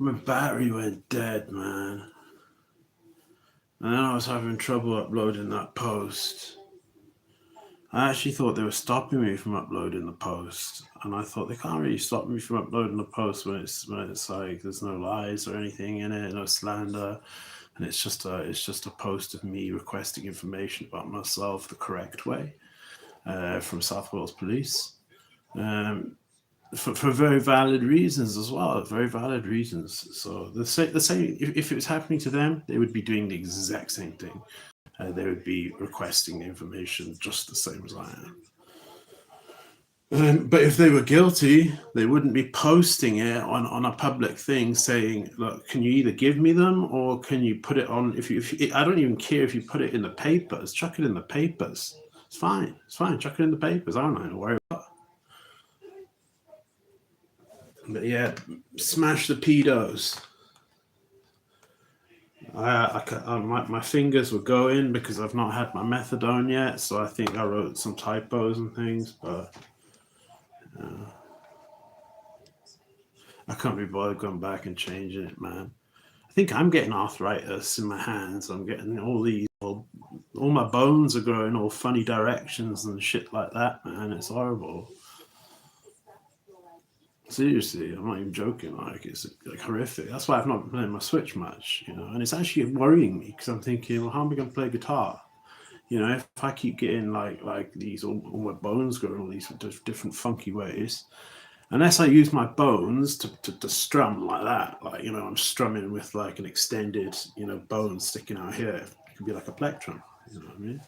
My battery went dead, man. And then I was having trouble uploading that post. I actually thought they were stopping me from uploading the post, and I thought they can't really stop me from uploading the post when it's like there's no lies or anything in it, no slander, and it's just a post of me requesting information about myself the correct way from South Wales Police, for very valid reasons as well, very valid reasons. So the same if it was happening to them, they would be doing the exact same thing. They would be requesting information just the same as I am. But if they were guilty, they wouldn't be posting it on a public thing saying, look, can you either give me them or can you put it on, if I don't even care if you put it in the papers, chuck it in the papers. It's fine, chuck it in the papers. I don't worry about it. But yeah, smash the pedos. My fingers were going because I've not had my methadone yet, so I think I wrote some typos and things, but I can't be bothered going back and changing it, man. I think I'm getting arthritis in my hands. I'm getting all my bones are growing all funny directions and shit like that, man. It's horrible. Seriously, I'm not even joking. Like, it's like horrific. That's why I've not been playing my Switch much, and it's actually worrying me because I'm thinking, well, how am I going to play guitar? If I keep getting like these all my bones growing all these different funky ways, unless I use my bones to strum like that, like I'm strumming with like an extended bone sticking out here. It could be like a plectrum. You know what I mean?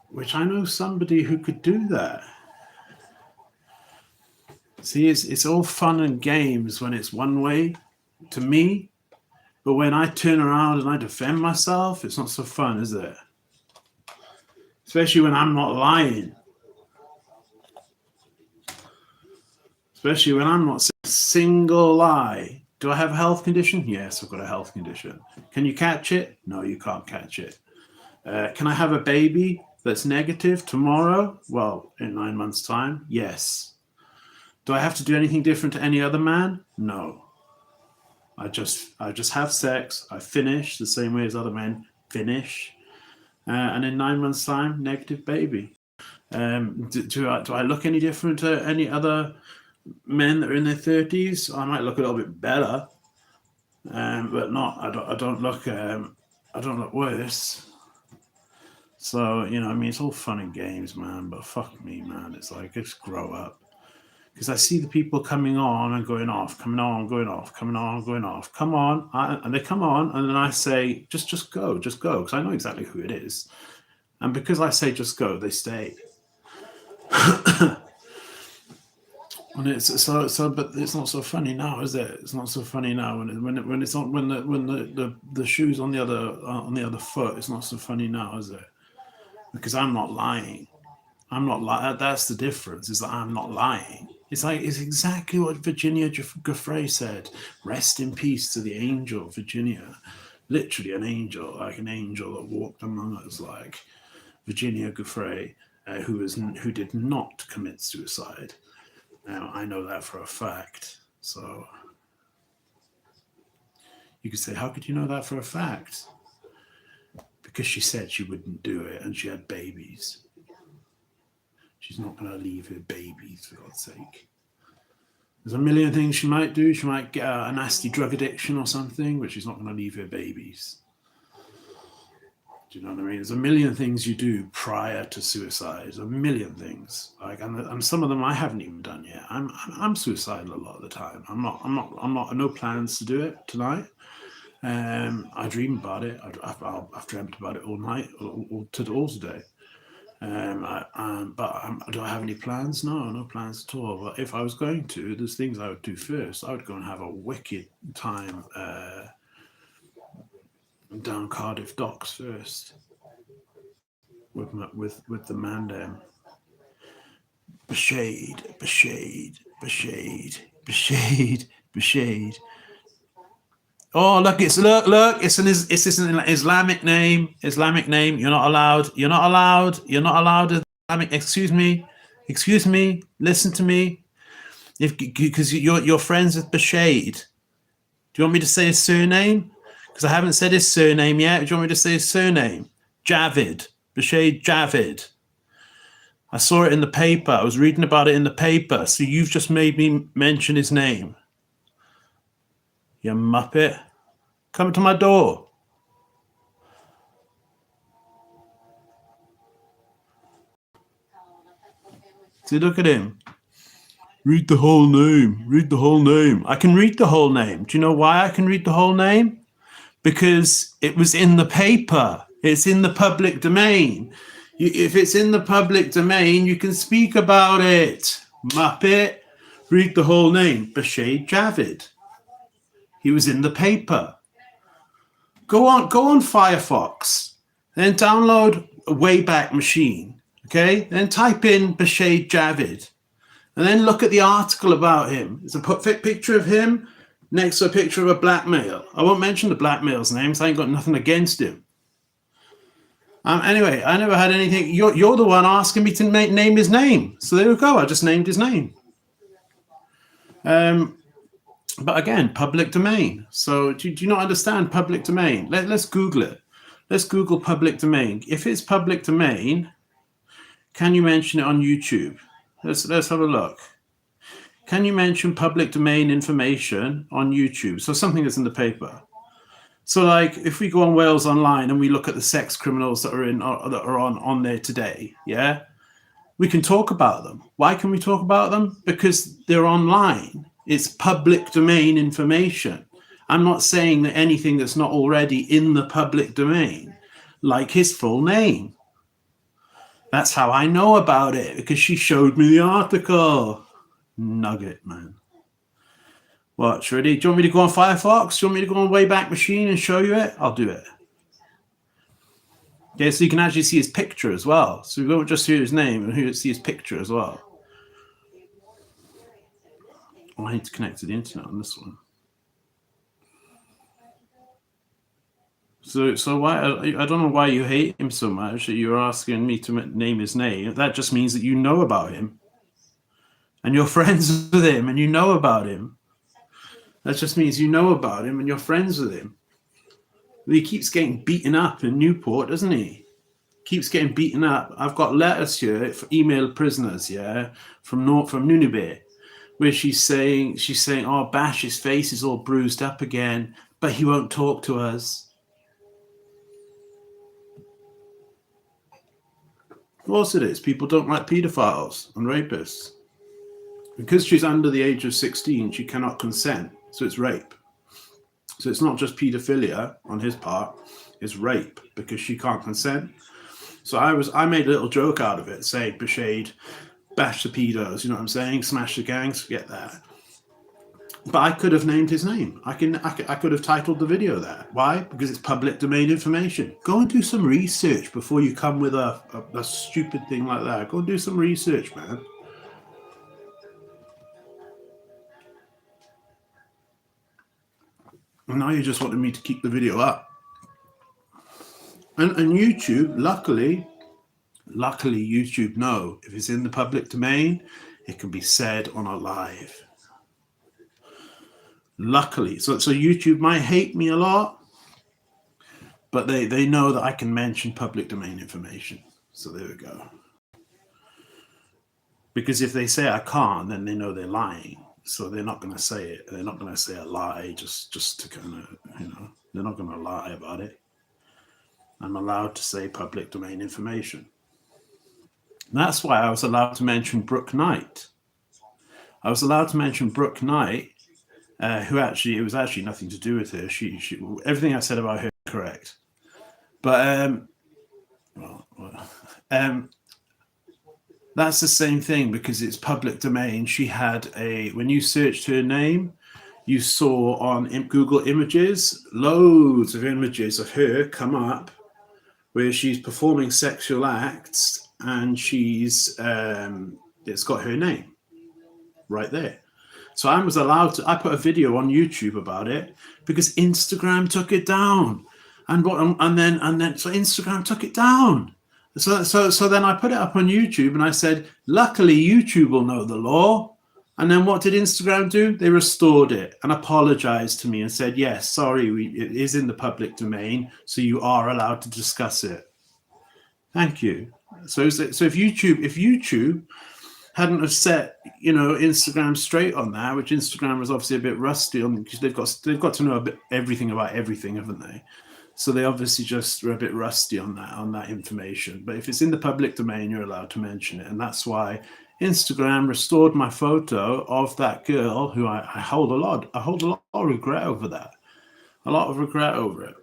Which I know somebody who could do that. See, it's all fun and games when it's one way to me, but when I turn around and I defend myself, it's not so fun, is it? Especially when I'm not lying. Especially when I'm not saying a single lie. Do I have a health condition? Yes, I've got a health condition. Can you catch it? No, you can't catch it. Can I have a baby that's negative tomorrow? Well, in 9 months' time? Yes. Do I have to do anything different to any other man? No. I just have sex. I finish the same way as other men finish. And in 9 months' time, negative baby. Do I look any different to any other men that are in their 30s? I might look a little bit better, but not. I don't look worse. So I mean, it's all fun and games, man. But fuck me, man. It's like, just grow up. Because I see the people coming on and going off, coming on, going off, coming on, going off. Come on, and they come on, and then I say, just go, because I know exactly who it is, and because I say just go, they stay. And it's so, but it's not so funny now, is it? It's not so funny now when it's not when the shoe's on the other foot. It's not so funny now, is it? Because I'm not lying. I'm not lying. That's the difference. Is that I'm not lying. It's exactly what Virginia Giuffre said. Rest in peace to the angel, Virginia. Literally an angel, like an angel that walked among us, like Virginia Giuffre, who did not commit suicide. Now, I know that for a fact. So you could say, how could you know that for a fact? Because she said she wouldn't do it, and she had babies. She's not going to leave her babies, for God's sake. There's a million things she might do. She might get a nasty drug addiction or something, but she's not going to leave her babies. Do you know what I mean? There's a million things you do prior to suicide. There's a million things. And some of them I haven't even done yet. I'm suicidal a lot of the time. I'm not. No plans to do it tonight. I dream about it. I've dreamt about it all night, all today. But do I have any plans? No plans at all. But if I was going to, there's things I would do first. I would go and have a wicked time down Cardiff Docks first with the man. Bashaid. Oh, look! It's an Islamic name. You're not allowed. Excuse me. Listen to me. Because you're friends with Bashaid. Do you want me to say his surname? Because I haven't said his surname yet. Do you want me to say his surname? Javid. Bashaid Javid. I saw it in the paper. I was reading about it in the paper. So you've just made me mention his name. You muppet. Come to my door. See, look at him. Read the whole name. Read the whole name. I can read the whole name. Do you know why I can read the whole name? Because it was in the paper. It's in the public domain. If it's in the public domain, you can speak about it. Muppet. Read the whole name. Bashaid Javid. He was in the paper. Go on Firefox. Then download a Wayback Machine. Okay? Then type in Bashaid Javid. And then look at the article about him. There's a picture of him next to a picture of a black male. I won't mention the black male's name, so I ain't got nothing against him. Anyway, I never had anything. You're the one asking me to name his name. So there we go. I just named his name. But again, public domain. So do you not understand public domain? Let's Google it. Let's Google public domain. If it's public domain, can you mention it on YouTube? Let's have a look. Can you mention public domain information on YouTube? So something that's in the paper. So like if we go on Wales Online and we look at the sex criminals that are on there today, yeah, we can talk about them. Why can we talk about them? Because they're online. It's public domain information. I'm not saying that anything that's not already in the public domain, like his full name. That's how I know about it, because she showed me the article. Nugget, man. Watch, ready? Do you want me to go on Firefox? Do you want me to go on Wayback Machine and show you it? I'll do it. Okay, so you can actually see his picture as well. So we won't just hear his name, and see his picture as well. Oh, I need to connect to the internet on this one. So why I don't know why you hate him so much that you're asking me to name his name. That just means that you know about him, and you're friends with him, and you know about him. That just means you know about him and you're friends with him. He keeps getting beaten up in Newport, doesn't he? Keeps getting beaten up. I've got letters here for email prisoners, yeah, from Nunavut, where she's saying, oh, Bash's face is all bruised up again, but he won't talk to us. Of course it is. People don't like pedophiles and rapists. Because she's under the age of 16, she cannot consent. So it's rape. So it's not just pedophilia on his part, it's rape because she can't consent. So I made a little joke out of it, say Bashaid, bash the pedos, you know what I'm saying? Smash the gangs, forget that. But I could have named his name. I could have titled the video that. Why? Because it's public domain information. Go and do some research before you come with a stupid thing like that. Go and do some research, man. And now you just wanted me to keep the video up. And YouTube, luckily, YouTube know if it's in the public domain, it can be said on a live. Luckily. So YouTube might hate me a lot, but they know that I can mention public domain information. So there we go. Because if they say I can't, then they know they're lying. So they're not going to say it. They're not going to say a lie just to kind of, they're not going to lie about it. I'm allowed to say public domain information. And that's why I was allowed to mention Brooke Knight. I was allowed to mention Brooke Knight, who actually, it was actually nothing to do with her. She everything I said about her is correct. But, that's the same thing because it's public domain. She had when you searched her name, you saw on Google Images, loads of images of her come up where she's performing sexual acts and it's got her name right there. So I was allowed to, I put a video on YouTube about it because Instagram took it down. And then Instagram took it down. So then I put it up on YouTube and I said, luckily YouTube will know the law. And then what did Instagram do? They restored it and apologized to me and said, yes, sorry, it is in the public domain, so you are allowed to discuss it. Thank you. So if YouTube hadn't have set, Instagram straight on that, which Instagram was obviously a bit rusty on, because they've got to know a bit everything about everything, haven't they? So they obviously just were a bit rusty on that information. But if it's in the public domain, you're allowed to mention it, and that's why Instagram restored my photo of that girl who I hold a lot of regret over that. A lot of regret over it,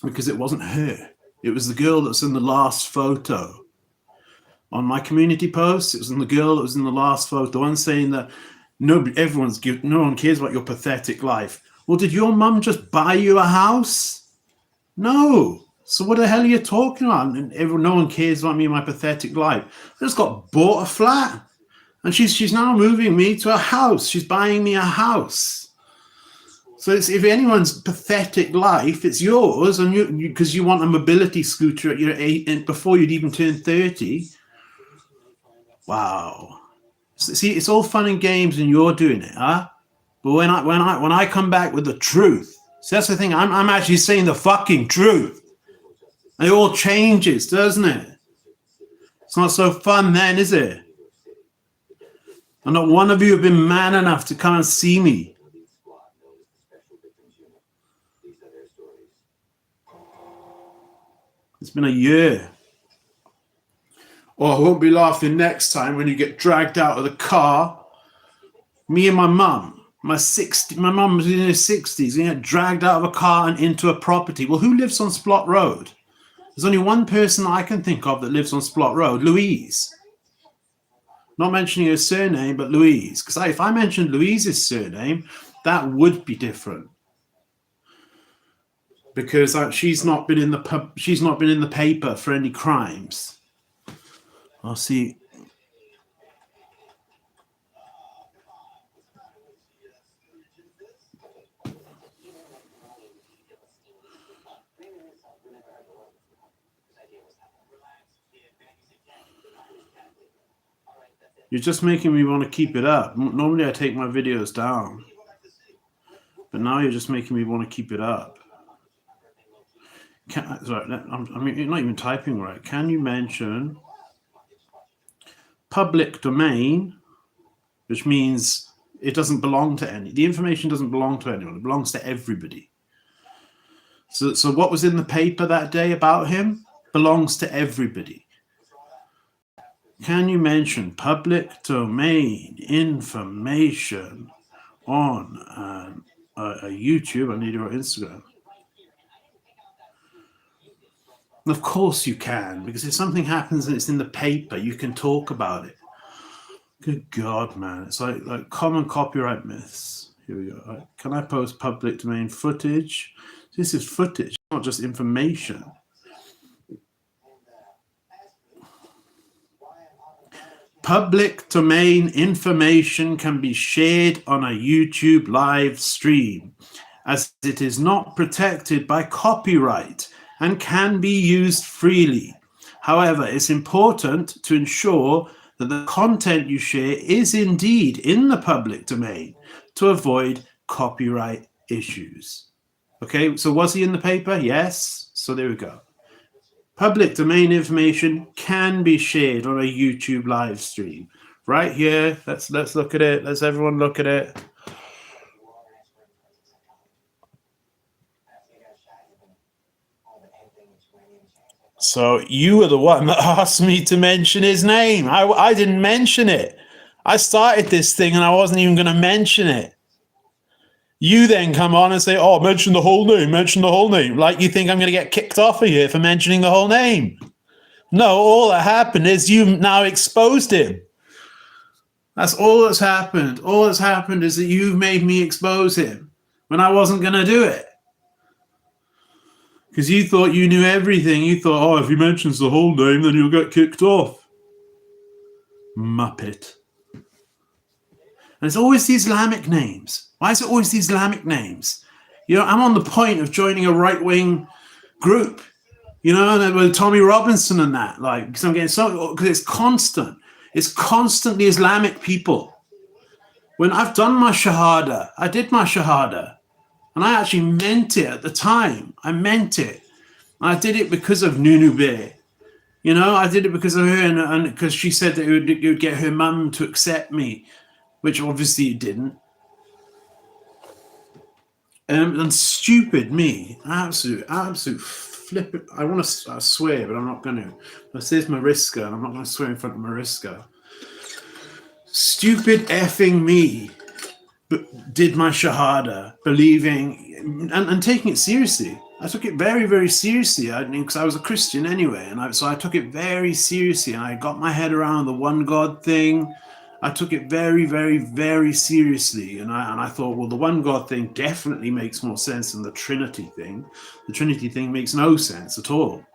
because it wasn't her. It was the girl that's in the last photo. On my community post, it was the girl that was in the last photo. The one saying that no one cares about your pathetic life. Well, did your mum just buy you a house? No. So what the hell are you talking about? And no one cares about me and my pathetic life. I just got bought a flat, and she's now moving me to a house. She's buying me a house. So if anyone's pathetic life, it's yours, and because you want a mobility scooter at your 8 before you'd even turn 30. Wow. See, it's all fun and games, and you're doing it, huh? But when I come back with the truth, see, that's the thing. I'm actually saying the fucking truth. And it all changes, doesn't it? It's not so fun then, is it? And not one of you have been man enough to come and see me. It's been a year. Oh, I won't be laughing next time when you get dragged out of the car. Me and my mum, my mum was in her 60s, and get dragged out of a car and into a property. Well, who lives on Splot Road? There's only one person I can think of that lives on Splot Road, Louise. Not mentioning her surname, but Louise. Because if I mentioned Louise's surname, that would be different. Because she's not been in the paper for any crimes. I'll see. You're just making me want to keep it up. Normally I take my videos down, but now you're just making me want to keep it up. Sorry, you're not even typing right. Can you mention public domain, which means it doesn't belong to any. The information doesn't belong to anyone. It belongs to everybody. So what was in the paper that day about him belongs to everybody. Can you mention public domain information on a YouTube? I need your Instagram. And of course you can, because if something happens and it's in the paper, you can talk about it. Good God, man. It's like common copyright myths. Here we go. Right. Can I post public domain footage? This is footage, not just information. Public domain information can be shared on a YouTube live stream, as it is not protected by copyright and can be used freely. However, it's important to ensure that the content you share is indeed in the public domain to avoid copyright issues. Okay, so was he in the paper? Yes. So there we go. Public domain information can be shared on a YouTube live stream. Right here, let's look at it. Let's everyone look at it. So you were the one that asked me to mention his name. I didn't mention it. I started this thing and I wasn't even going to mention it. You then come on and say, oh, mention the whole name, mention the whole name. Like you think I'm going to get kicked off of here for mentioning the whole name. No, all that happened is you now exposed him. That's all that's happened. All that's happened is that you've made me expose him when I wasn't going to do it. Because you thought you knew everything. You thought, oh, if he mentions the whole name, then you'll get kicked off. Muppet. And it's always the Islamic names. Why is it always the Islamic names? You know, I'm on the point of joining a right-wing group, you know, with Tommy Robinson and that, like, because I'm getting so, because it's constant. It's constantly Islamic people. When I've done my shahada, I did my shahada, and I actually meant it at the time. I meant it. I did it because of Nunube. You know, I did it because of her, and because she said that it would get her mum to accept me, which obviously it didn't. And stupid me, absolute flip. I want to swear, but I'm not going to. This is Mariska, and I'm not going to swear in front of Mariska. Stupid effing me did my shahada, believing and taking it seriously. I took it very, very seriously. Because I was a Christian anyway, and so I took it very seriously, and I got my head around the one God thing. I took it very, very, very seriously, and I thought, well, the one God thing definitely makes more sense than the Trinity thing. The Trinity thing makes no sense at all.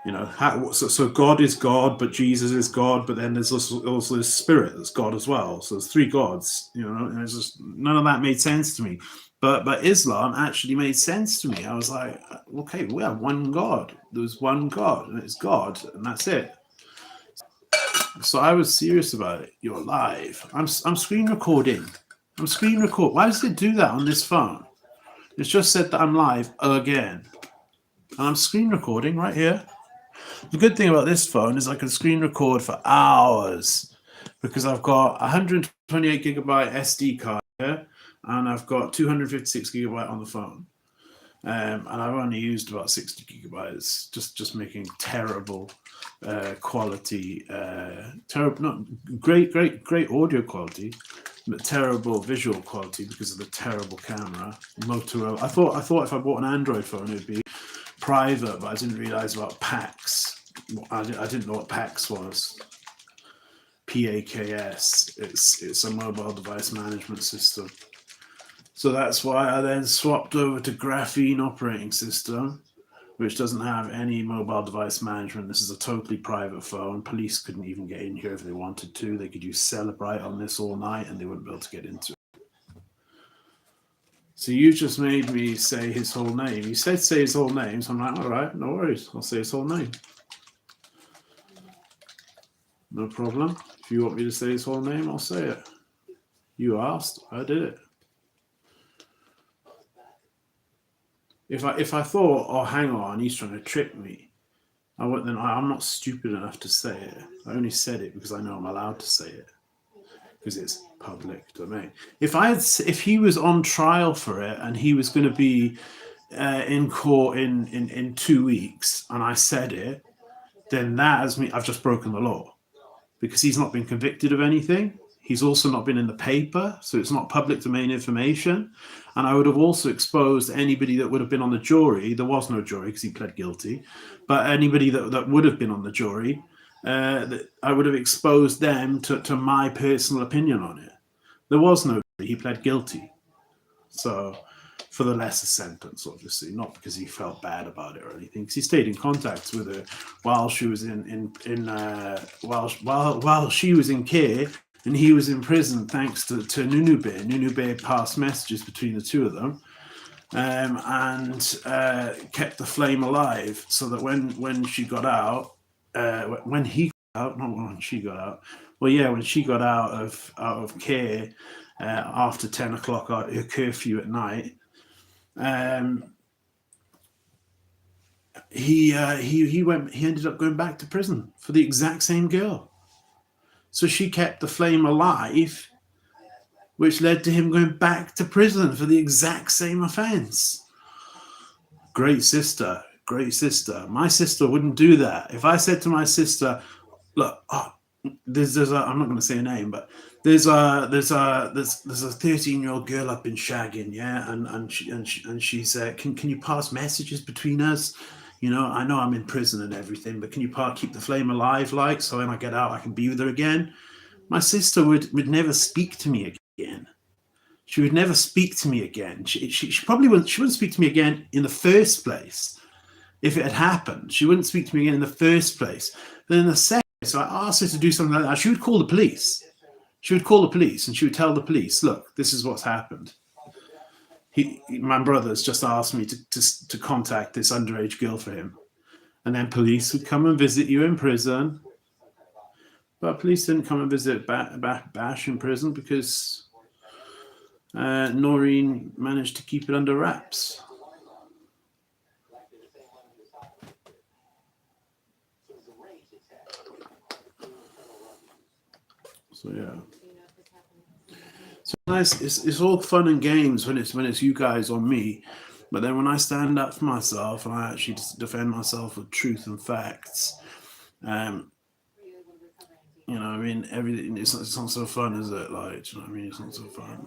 You know, so God is God, but Jesus is God, but then there's also this Spirit that's God as well. So there's three gods. You know, and it's just none of that made sense to me. But Islam actually made sense to me. I was like, okay, we have one God. There's one God, and it's God, and that's it. So I was serious about it. You're live. I'm screen recording. I'm screen record. Why does it do that on this phone? It's just said that I'm live again. And I'm screen recording right here. The good thing about this phone is I can screen record for hours because I've got 128 gigabyte SD card here and I've got 256 gigabyte on the phone. And I've only used about 60 gigabytes, just making terrible quality, terrible, not great audio quality, but terrible visual quality because of the terrible camera. Motorola. I thought if I bought an Android phone, it'd be private, but I didn't realize about PAX. I didn't know what PAX was. PAKS. It's a mobile device management system. So that's why I then swapped over to Graphene operating system, which doesn't have any mobile device management. This is a totally private phone. Police couldn't even get in here if they wanted to. They could use Celebrite on this all night and they wouldn't be able to get into it. So you just made me say his whole name. You said say his whole name, so I'm like, all right, no worries. I'll say his whole name. No problem. If you want me to say his whole name, I'll say it. You asked, I did it. If I thought, oh, hang on, he's trying to trick me, then I'm not stupid enough to say it. I only said it because I know I'm allowed to say it because it's public domain. If he was on trial for it and he was going to be in court in 2 weeks and I said it, then that as me, I've just broken the law because he's not been convicted of anything. He's also not been in the paper, so it's not public domain information. And I would have also exposed anybody that would have been on the jury. There was no jury because he pled guilty. But anybody that would have been on the jury, I would have exposed them to my personal opinion on it. There was no jury. He pled guilty. So for the lesser sentence, obviously, not because he felt bad about it or anything, because he stayed in contact with her while she was while she was in care. And he was in prison thanks to Nunube. Nunube passed messages between the two of them and kept the flame alive so that when she got out, when he got out, not when she got out, well, yeah, when she got out of care after 10 o'clock, her curfew at night, he ended up going back to prison for the exact same girl. So she kept the flame alive, which led to him going back to prison for the exact same offense. Great sister, great sister. My sister wouldn't do that. If I said to my sister, look, there's I'm not going to say a name, but there's a 13-year-old girl I've been shagging, yeah, and she's can you pass messages between us? You know I'm in prison and everything, but can you keep the flame alive, so when I get out I can be with her again? My sister would never speak to me again. She would never speak to me again. She probably wouldn't. She wouldn't speak to me again in the first place. If it had happened, she wouldn't speak to me again in the first place. But in the second, so I asked her to do something like that. She would call the police. She would call the police and she would tell the police, look, this is what's happened. My brother's just asked me to contact this underage girl for him. And then police would come and visit you in prison. But police didn't come and visit Bash in prison because Noreen managed to keep it under wraps. So yeah. So nice. It's all fun and games when it's you guys on me, but then when I stand up for myself and I actually defend myself with truth and facts, you know, I mean, everything. It's not so fun, is it? Like, you know what I mean? It's not so fun.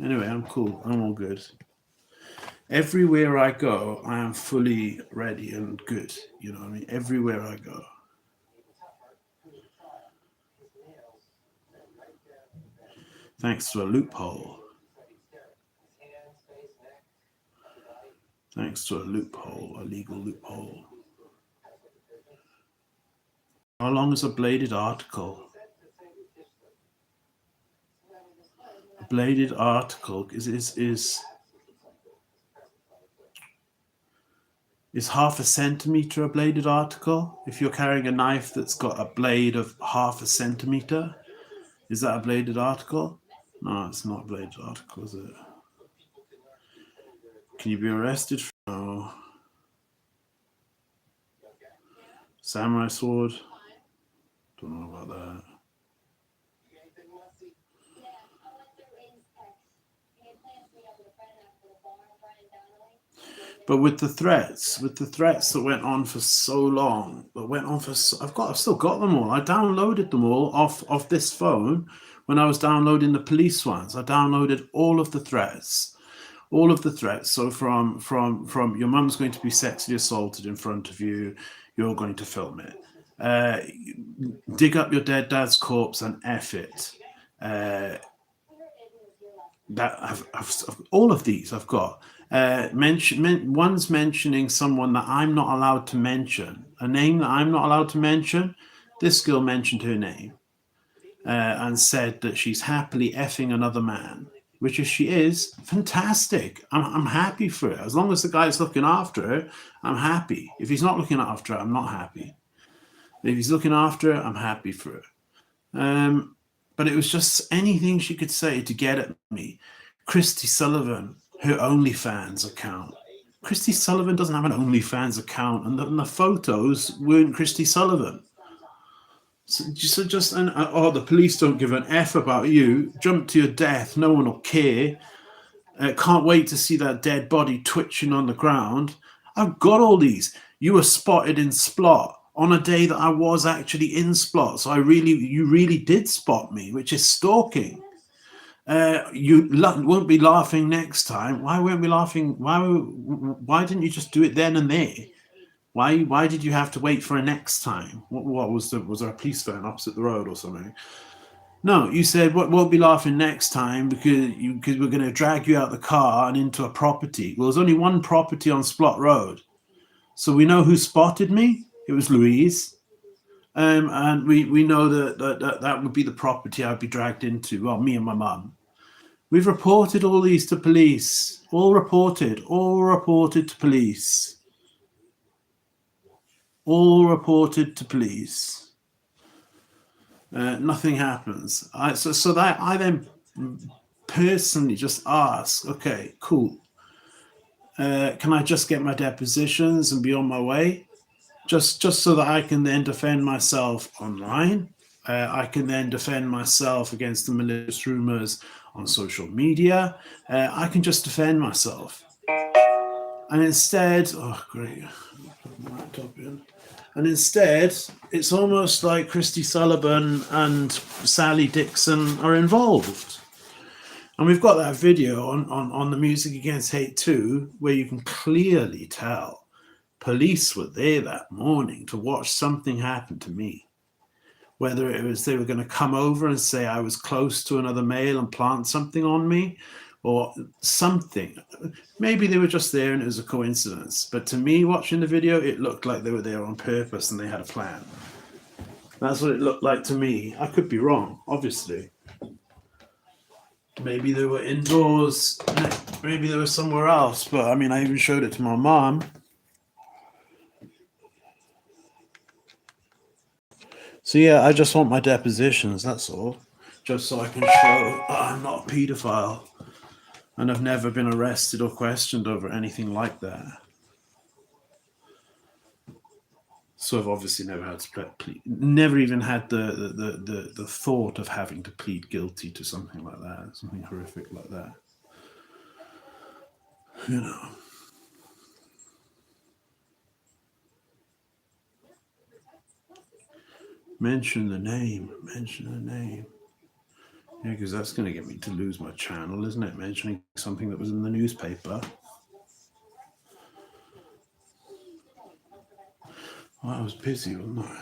Anyway, I'm cool. I'm all good. Everywhere I go, I am fully ready and good. You know what I mean? Everywhere I go. Thanks to a loophole. Thanks to a loophole, a legal loophole. How long is a bladed article? A bladed article is half a centimeter a bladed article? If you're carrying a knife that's got a blade of half a centimeter, is that a bladed article? No, it's not a bladed article, is it? Can you be arrested for no? Samurai sword? Don't know about that. But with the threats that went on for so long, I've still got them all. I downloaded them all off this phone when I was downloading the police ones. I downloaded all of the threats. So from your mum's going to be sexually assaulted in front of you, you're going to film it. Dig up your dead dad's corpse and F it. That I've all of these I've got. One's mentioning someone that I'm not allowed to mention, a name that I'm not allowed to mention. This girl mentioned her name and said that she's happily effing another man, which if she is, fantastic. I'm happy for her. As long as the guy's looking after her, I'm happy. If he's not looking after her, I'm not happy. If he's looking after her, I'm happy for her. But it was just anything she could say to get at me. Christy Sullivan, her OnlyFans account. Christy Sullivan doesn't have an OnlyFans account, and the photos weren't Christy Sullivan. So the police don't give an F about you. Jump to your death. No one will care. Can't wait to see that dead body twitching on the ground. I've got all these. You were spotted in Splot on a day that I was actually in Splot. So you really did spot me, which is stalking. You won't be laughing next time. Why weren't we laughing? Why didn't you just do it then and there? Why did you have to wait for a next time? What was there a police van opposite the road or something? No, you said won't be laughing next time because we're going to drag you out the car and into a property. Well, there's only one property on Splot Road, so we know who spotted me. It was Louise, and we know that would be the property I'd be dragged into. Well, me and my mum. We've reported all these to police. All reported to police. All reported to police. Nothing happens. So that I then personally just ask, okay, cool. Can I just get my depositions and be on my way? Just so that I can then defend myself online. I can then defend myself against the malicious rumors on social media. I can just defend myself. And instead, oh great, put my laptop in. And instead, it's almost like Christy Sullivan and Sally Dixon are involved. And we've got that video on the Music Against Hate 2 where you can clearly tell police were there that morning to watch something happen to me. Whether it was they were going to come over and say I was close to another male and plant something on me or something. Maybe they were just there and it was a coincidence. But to me, watching the video, it looked like they were there on purpose and they had a plan. That's what it looked like to me. I could be wrong, obviously. Maybe they were indoors. Maybe they were somewhere else. But I mean, I even showed it to my mom. So yeah, I just want my depositions, that's all. Just so I can show I'm not a pedophile. And I've never been arrested or questioned over anything like that. So I've obviously never had to plead, never even had the thought of having to plead guilty to something like that, something horrific like that. You know. Mention the name. Mention the name. Yeah, because that's going to get me to lose my channel, isn't it? Mentioning something that was in the newspaper. Well, I was busy, wasn't I?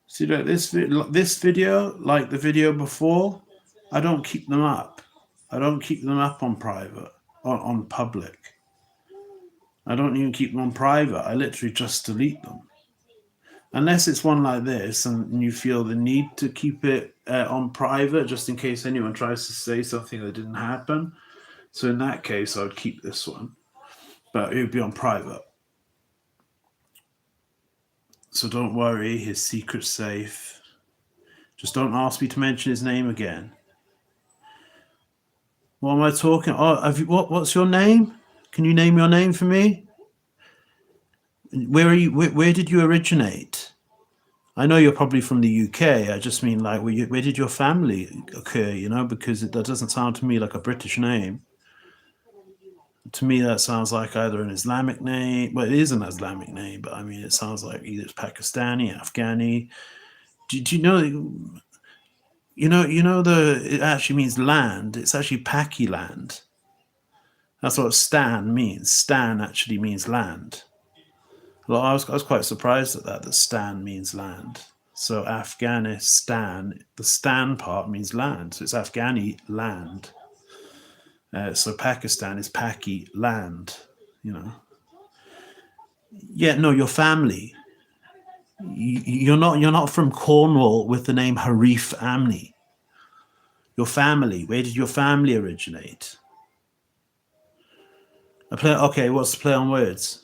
See, like this video, like the video before, I don't keep them up. I don't keep them up on private, on public. I don't even keep them on private. I literally just delete them. Unless it's one like this and you feel the need to keep it on private just in case anyone tries to say something that didn't happen. So in that case, I would keep this one. But it would be on private. So don't worry, his secret's safe. Just don't ask me to mention his name again. What am I talking? Oh, what's your name? Can you name your name for me? Where are you? Where did you originate? I know you're probably from the UK. I just mean, like, where did your family occur? You know, because that doesn't sound to me like a British name. To me, that sounds like either an Islamic name. Well, it is an Islamic name, but I mean, it sounds like either it's Pakistani, Afghani. Do you know? It actually means land. It's actually Paki land. That's what Stan means. Stan actually means land. Well, I was quite surprised at that Stan means land. So Afghanistan, the Stan part means land. So it's Afghani land. So Pakistan is Paki land. You know. Yeah, no, your family. You're not from Cornwall with the name Harif Amni. Your family. Where did your family originate? Okay, what's the play on words?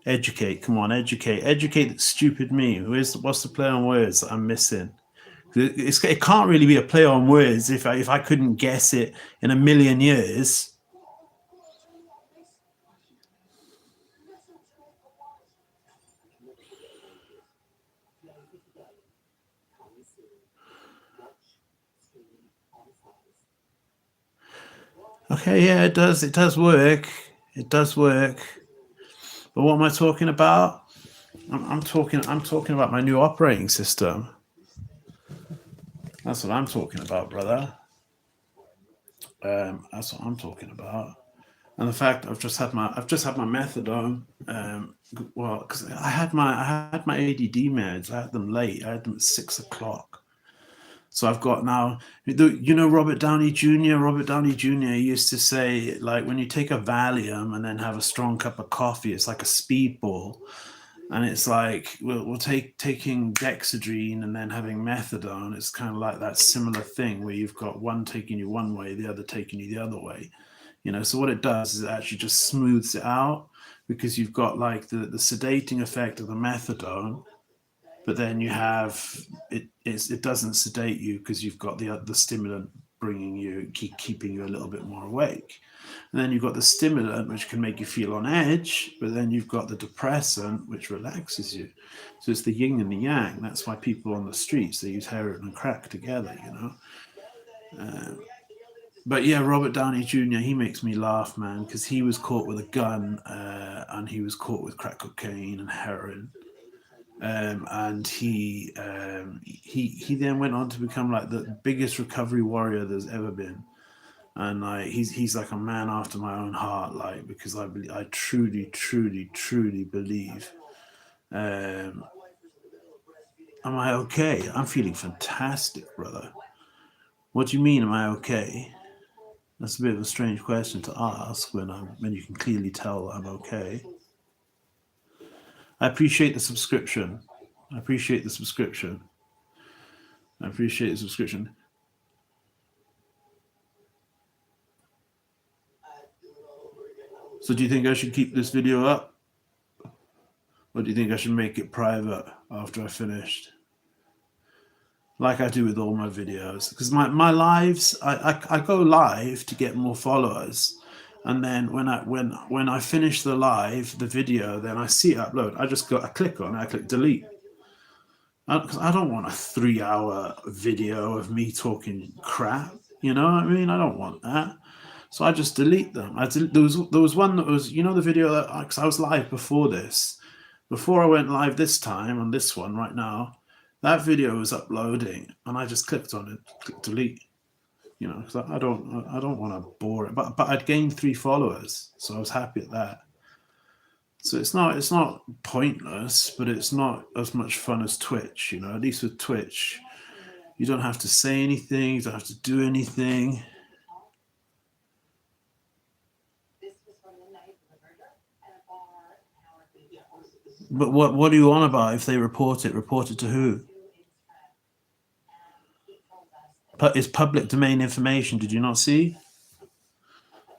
Educate, come on, educate stupid me. What's the play on words that I'm missing? It can't really be a play on words if I couldn't guess it in a million years. Okay, yeah, it does work. It does work. But what am I talking about? I'm talking about my new operating system. That's what I'm talking about, brother. That's what I'm talking about. And the fact I've just had my methadone. Well, because I had my ADD meds. I had them late. I had them at 6 o'clock. So I've got now. Robert Downey Jr. Robert Downey Jr. used to say, like, when you take a Valium and then have a strong cup of coffee, it's like a speedball. And it's like we'll taking dexedrine and then having methadone. It's kind of like that similar thing where you've got one taking you one way, the other taking you the other way. So what it does is it actually just smooths it out because you've got like the sedating effect of the methadone, but then you have it doesn't sedate you because you've got the stimulant bringing you keeping you a little bit more awake. And then you've got the stimulant, which can make you feel on edge, but then you've got the depressant, which relaxes you. So it's the yin and the yang. That's why people on the streets, they use heroin and crack together, But yeah, Robert Downey Jr., he makes me laugh, man, because he was caught with a gun and he was caught with crack cocaine and heroin. And he then went on to become like the biggest recovery warrior there's ever been. And he's like a man after my own heart, like, because I truly believe. Am I okay? I'm feeling fantastic, brother. What do you mean? Am I okay? That's a bit of a strange question to ask when you can clearly tell I'm okay. I appreciate the subscription. I appreciate the subscription. I appreciate the subscription. So do you think I should keep this video up? Or do you think I should make it private after I finished? Like I do with all my videos. Because my lives, I go live to get more followers. And then when I finish the live, the video, then I see it upload. I click on it, I click delete. Because I don't want a 3-hour video of me talking crap. You know what I mean? I don't want that. So I just delete them. There was one that was, you know, the video that, because I was live before this. Before I went live this time on this one right now, that video was uploading, and I just clicked on it, clicked delete. You know, because I don't want to bore it. But I'd gained 3 followers, so I was happy at that. So it's not pointless, but it's not as much fun as Twitch. You know, at least with Twitch, you don't have to say anything, you don't have to do anything. But what do you on about if they report it? Report it to who? It's public domain information. Did you not see?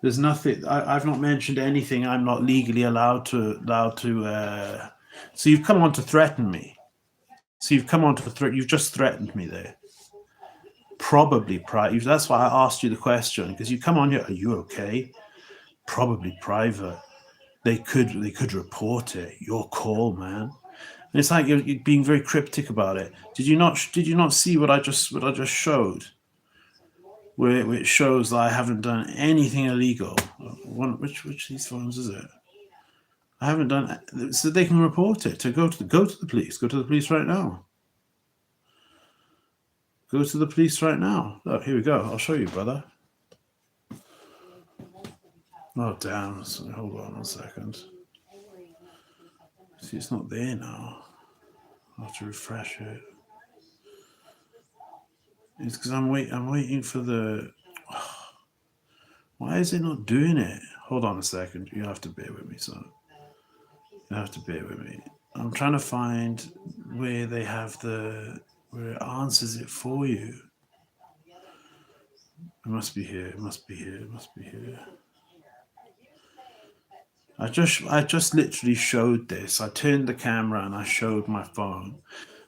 There's nothing. I've not mentioned anything. I'm not legally allowed to. So you've come on to threaten me. So you've come on to You've just threatened me there. Probably private. That's why I asked you the question, because you come on here. Are you okay? Probably private. They could report it. Your call, man. And it's like you're being very cryptic about it. Did you not see what I just showed? Where it shows that I haven't done anything illegal. Which of these phones is it? I haven't done it, so they can report it. To go to the police. Go to the police right now. Go to the police right now. Look, here we go. I'll show you, brother. Oh damn! Hold on 1 second. See, it's not there now. I'll have to refresh it. It's because I'm waiting for the. Why is it not doing it? Hold on a second. You have to bear with me, son. You have to bear with me. I'm trying to find where they have where it answers it for you. It must be here. It must be here. It must be here. I just literally showed this. I turned the camera and I showed my phone,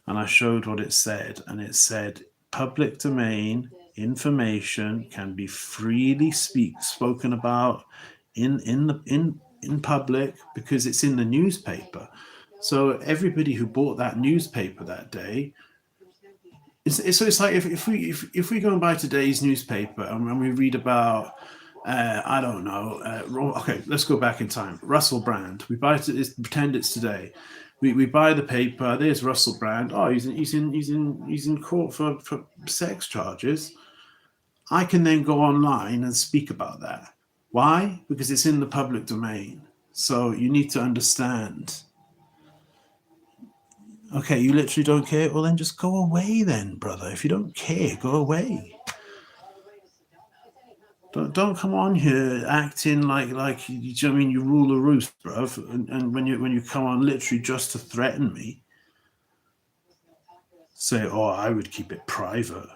and I showed what it said, and it said public domain information can be freely spoken about in public because it's in the newspaper. So everybody who bought that newspaper that day, it's like if we go and buy today's newspaper and we read about I don't know. Okay, let's go back in time. Russell Brand. We buy it. Pretend it's today. We buy the paper. There's Russell Brand. Oh, he's in court for sex charges. I can then go online and speak about that. Why? Because it's in the public domain. So you need to understand. Okay, you literally don't care. Well, then just go away, then, brother. If you don't care, go away. Don't come on here acting like you know, I mean, you rule the roost, bruv. And when you come on literally just to threaten me, say, oh, I would keep it private.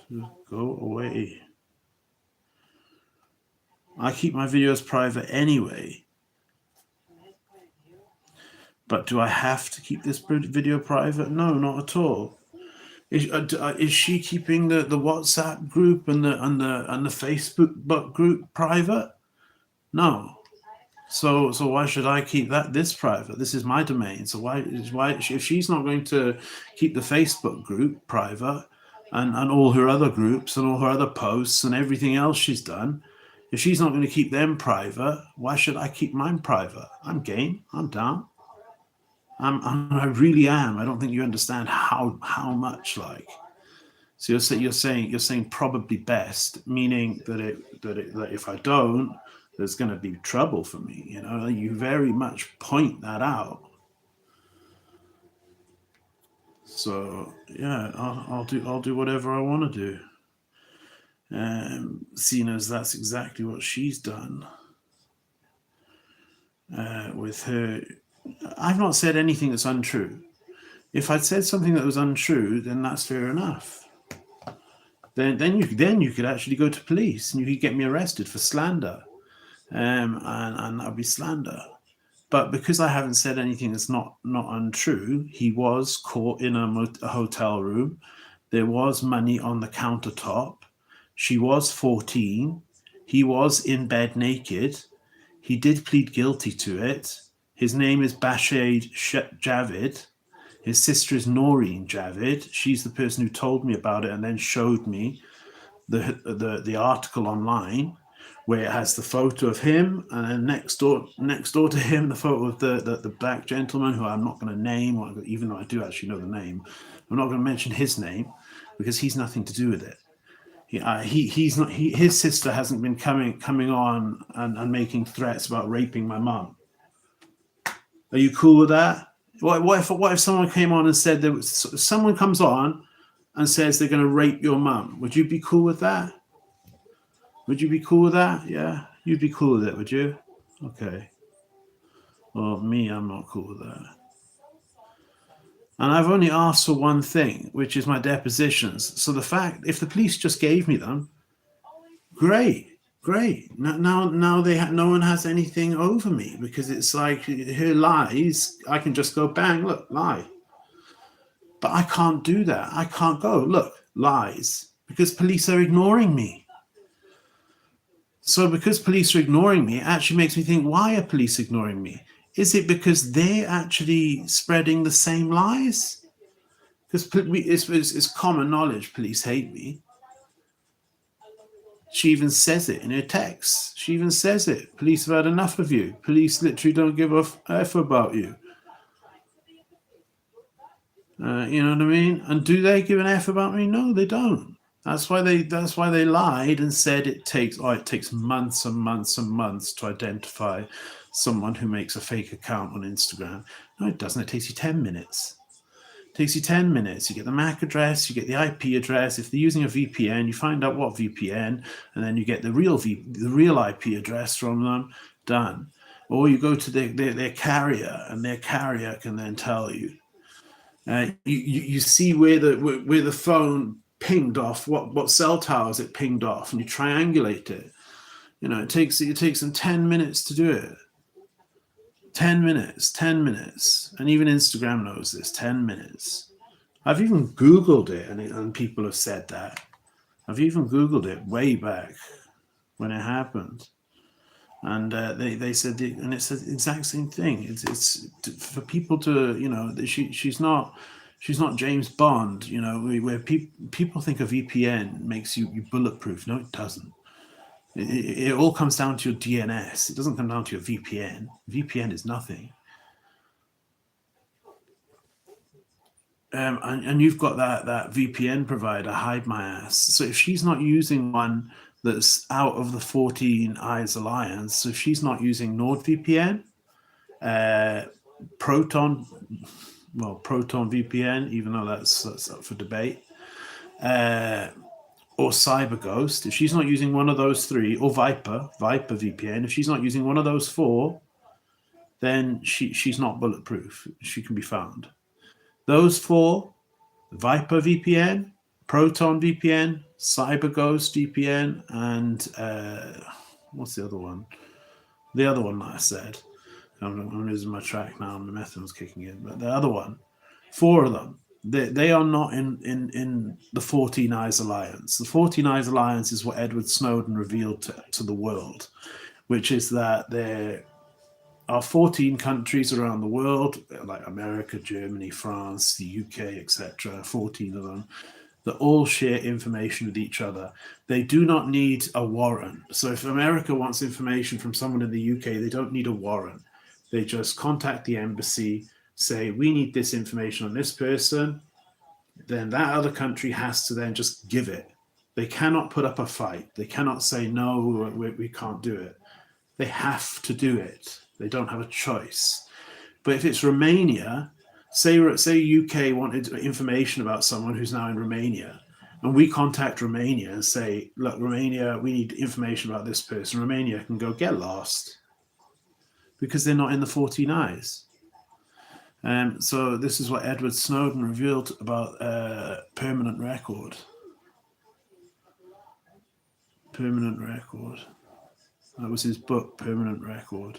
So go away. I keep my videos private anyway. But do I have to keep this video private? No, not at all. Is she keeping the WhatsApp group and the Facebook group private? No. So why should I keep this private? This is my domain. So why if she's not going to keep the Facebook group private and all her other groups and all her other posts and everything else she's done, if she's not going to keep them private, why should I keep mine private? I'm game. I'm down. I really am. I don't think you understand how much, like. So you're saying probably best, meaning that if I don't, there's going to be trouble for me. You know, you very much point that out. So yeah, I'll do whatever I want to do. Seeing as that's exactly what she's done with her. I've not said anything that's untrue. If I'd said something that was untrue, then that's fair enough. Then you could actually go to police and you could get me arrested for slander, and that'd be slander. But because I haven't said anything that's not untrue, he was caught in a hotel room. There was money on the countertop. She was 14. He was in bed naked. He did plead guilty to it. His name is Bashaid Javid. His sister is Noreen Javid. She's the person who told me about it and then showed me the article online where it has the photo of him, and then next door to him, the photo of the black gentleman who I'm not going to name, even though I do actually know the name. I'm not going to mention his name because he's nothing to do with it. He's not. His sister hasn't been coming on and making threats about raping my mum. Are you cool with that? What if someone came on and said someone comes on and says they're going to rape your mum? Would you be cool with that? Would you be cool with that? Yeah, you'd be cool with it, would you? Okay. Well, me, I'm not cool with that. And I've only asked for one thing, which is my depositions. So the fact, if the police just gave me them, great. Now no one has anything over me, because it's like her lies. I can just go bang, look, lie. But I can't do that. I can't go, look, lies, because police are ignoring me. So because police are ignoring me, it actually makes me think, why are police ignoring me? Is it because they're actually spreading the same lies? Because it's common knowledge police hate me. She even says it in her text. She even says it. Police have had enough of you. Police literally don't give a F about you. You know what I mean? And do they give an F about me? No, they don't. That's why they lied and said it takes months and months and months to identify someone who makes a fake account on Instagram. No, it doesn't. It takes you 10 minutes. It takes you 10 minutes. You get the MAC address, you get the IP address. If they're using a VPN, you find out what VPN, and then you get the real IP address from them. Done. Or you go to their carrier, and their carrier can then tell you. You see where the phone pinged off, what cell towers it pinged off, and you triangulate it. You know, it takes them 10 minutes to do it. 10 minutes, and even Instagram knows this. 10 minutes. I've even Googled it, and people have said that. I've even Googled it way back when it happened, and they said and it's the exact same thing. It's for people to, you know, she's not James Bond, you know, where people think a VPN makes you bulletproof. No, it doesn't. It all comes down to your DNS. It doesn't come down to your VPN. VPN is nothing. And you've got that VPN provider, Hide My Ass. So if she's not using one that's out of the 14 Eyes Alliance, so if she's not using NordVPN, Proton VPN, even though that's up for debate, or CyberGhost, if she's not using one of those three, or Viper VPN, if she's not using one of those four, then she's not bulletproof. She can be found. Those four: Viper VPN, Proton VPN, CyberGhost VPN, and what's the other one? The other one that I said. I'm losing my track now. The method's kicking in. But the other one, four of them, they are not in the 14 Eyes Alliance. The 14 Eyes Alliance is what Edward Snowden revealed to the world, which is that there are 14 countries around the world, like America, Germany, France, the UK, etc., 14 of them, that all share information with each other. They do not need a warrant. So if America wants information from someone in the UK, they don't need a warrant. They just contact the embassy, say, we need this information on this person. Then that other country has to then just give it. They cannot put up a fight. They cannot say, no, we can't do it. They have to do it. They don't have a choice. But if it's Romania, say UK wanted information about someone who's now in Romania, and we contact Romania and say, look, Romania, we need information about this person. Romania can go, get lost, because they're not in the 14 eyes. So this is what Edward Snowden revealed about permanent record. Permanent record. That was his book, Permanent Record.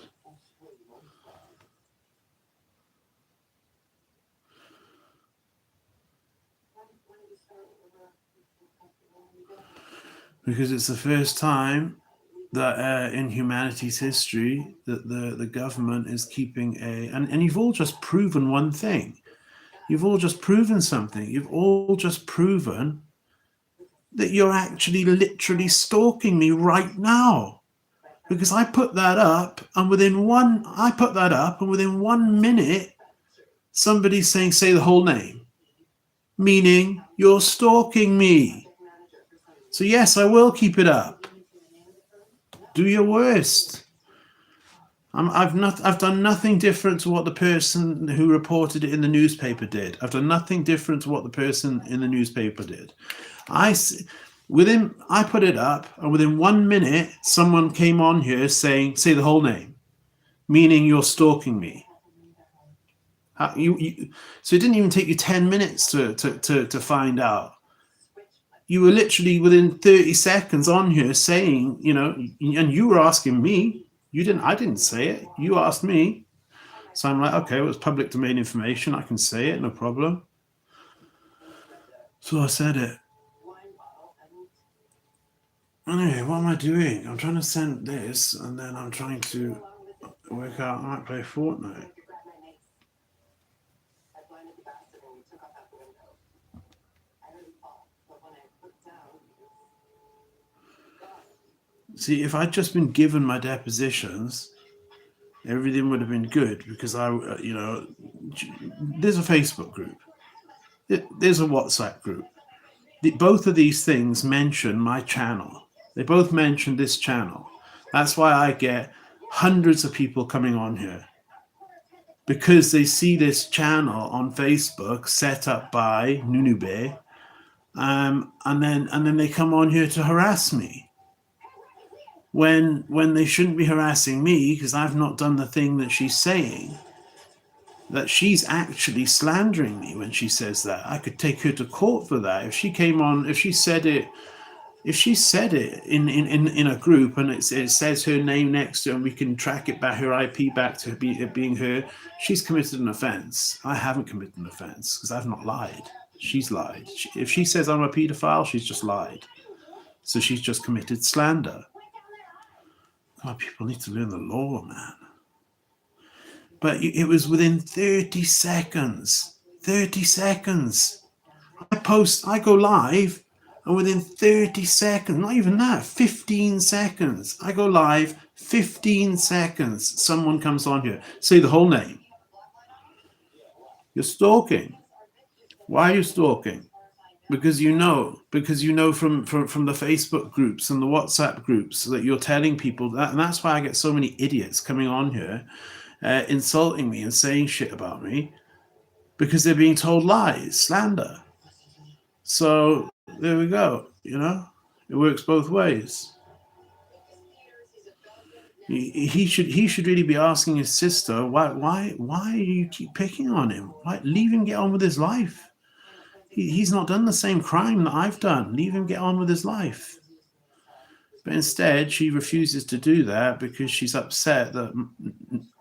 Because it's the first time that in humanity's history that the government is keeping and you've all just proven one thing. You've all just proven something. You've all just proven that you're actually literally stalking me right now. Because I put that up, and within 1 minute, somebody's saying, say the whole name, meaning you're stalking me. So yes, I will keep it up. Do your worst. I've done nothing different to what the person who reported it in the newspaper did. I've done nothing different to what the person in the newspaper did. I put it up, and within 1 minute, someone came on here saying, say the whole name, meaning you're stalking me. So it didn't even take you 10 minutes to find out. You were literally within 30 seconds on here saying, and you were asking me. I didn't say it. You asked me. So I'm like, okay, well, it's public domain information. I can say it, no problem. So I said it. Anyway, what am I doing? I'm trying to send this, and then I'm trying to work out. I might play Fortnite. See, if I'd just been given my depositions, everything would have been good, because there's a Facebook group. There's a WhatsApp group. Both of these things mention my channel. They both mention this channel. That's why I get hundreds of people coming on here, because they see this channel on Facebook set up by Nunube, and then they come on here to harass me. When they shouldn't be harassing me, because I've not done the thing that she's saying. That she's actually slandering me when she says that. I could take her to court for that. If she came on, if she said it in a group, and it says her name next to her, and we can track it back, her IP back to it being her, she's committed an offense. I haven't committed an offense, because I've not lied. She's lied. If she says I'm a pedophile, she's just lied. So she's just committed slander. God, people need to learn the law, man. But it was within 30 seconds. 30 seconds. I go live, and within 30 seconds, not even that, 15 seconds. I go live, 15 seconds. Someone comes on here. Say the whole name. You're stalking. Why are you stalking? Because you know from the Facebook groups and the WhatsApp groups that you're telling people that, and that's why I get so many idiots coming on here, insulting me and saying shit about me, because they're being told lies, slander. So there we go. It works both ways. He should really be asking his sister, why do you keep picking on him? Why, leave him get on with his life. He's not done the same crime that I've done. Leave him get on with his life. But instead, she refuses to do that because she's upset that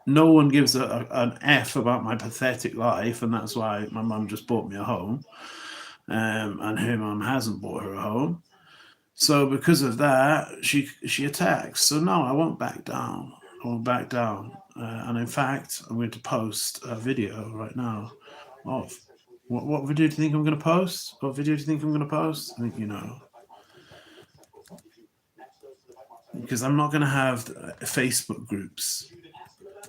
no one gives an F about my pathetic life, and that's why my mum just bought me a home, and her mum hasn't bought her a home. So because of that, she attacks. So no, I won't back down. I won't back down. And in fact, I'm going to post a video right now of what video do you think I'm going to post? What video do you think I'm going to post? I think you know. Because I'm not going to have Facebook groups.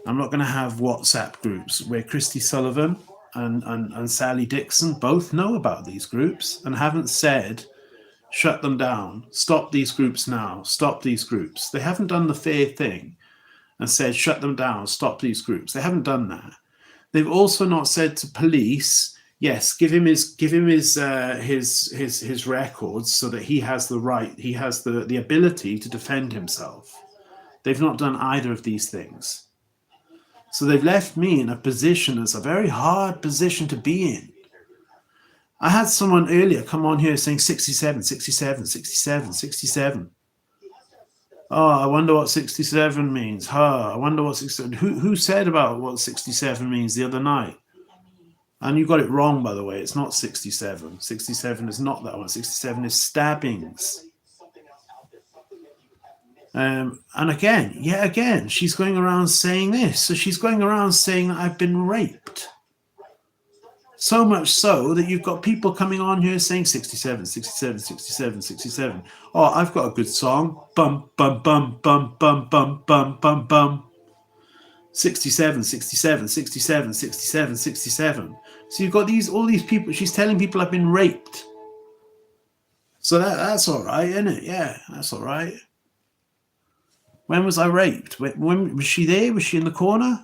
I'm not going to have WhatsApp groups where Christy Sullivan and Sally Dixon both know about these groups and haven't said, shut them down, stop these groups now, stop these groups. They haven't done the fair thing and said, shut them down, stop these groups. They haven't done that. They've also not said to police, yes, give him his records so that he has the right, he has the ability to defend himself. They've not done either of these things. So they've left me in a position that's a very hard position to be in. I had someone earlier come on here saying 67, 67, 67, 67. Oh, I wonder what 67 means. I wonder what 67... Who said about what 67 means the other night? And you got it wrong, by the way. It's not 67. 67 is not that one. 67 is stabbings. And again, she's going around saying this. So she's going around saying that I've been raped. So much so that you've got people coming on here saying 67, 67, 67, 67. Oh, I've got a good song. Bum, bum, bum, bum, bum, bum, bum, bum, bum. 67, 67, 67, 67, 67. So you've got all these people. She's telling people I've been raped. So that's all right, isn't it? Yeah, that's all right. When was I raped? When was she there? Was she in the corner?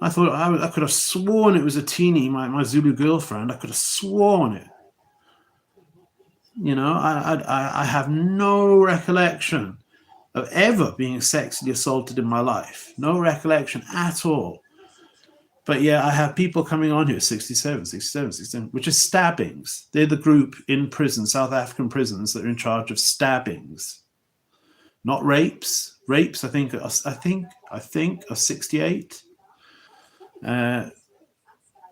I thought I could have sworn it was a teenie, my Zulu girlfriend. I could have sworn it. You know, I have no recollection of ever being sexually assaulted in my life. No recollection at all. But yeah, I have people coming on here, 67, 67, 67, which is stabbings. They're the group in prison, South African prisons, that are in charge of stabbings. Not rapes. Rapes, I think are 68.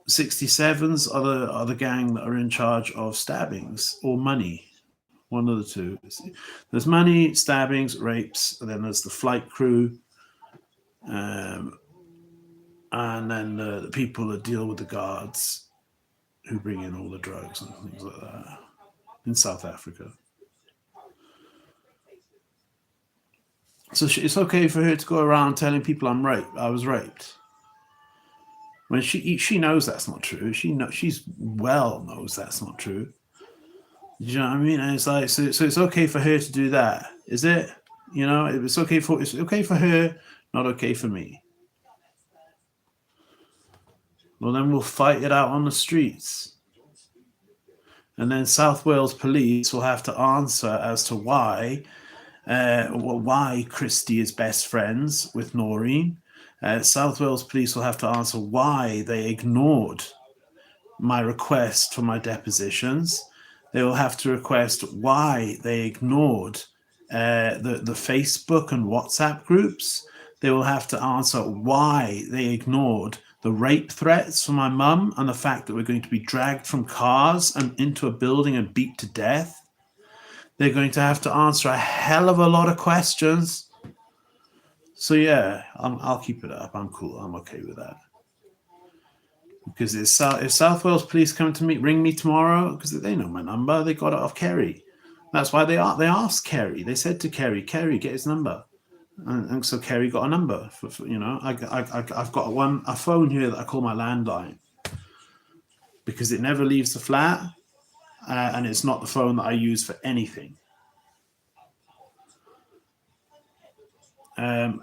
67s are the gang that are in charge of stabbings or money. One of the two. There's money, stabbings, rapes, and then there's the flight crew, and then the people that deal with the guards who bring in all the drugs and things like that in South Africa. So it's okay for her to go around telling people I was raped. When she knows that's not true. She's well knows that's not true. You know what I mean? And it's like so it's okay for her to do that, is it? You know, it's okay for her, not okay for me. Well, then we'll fight it out on the streets. And then South Wales police will have to answer as to why Christy is best friends with Noreen. South Wales police will have to answer why they ignored my request for my depositions. They will have to request why they ignored the Facebook and WhatsApp groups. They will have to answer why they ignored the rape threats for my mum and the fact that we're going to be dragged from cars and into a building and beat to death. They're going to have to answer a hell of a lot of questions. So yeah, I'll keep it up. I'm cool. I'm okay with that. Because if South Wales police come to ring me tomorrow, because they know my number, they got it off Kerry. That's why they asked Kerry. They said to Kerry, get his number, and so Kerry got a number. For you know, I've got a phone here that I call my landline because it never leaves the flat, and it's not the phone that I use for anything.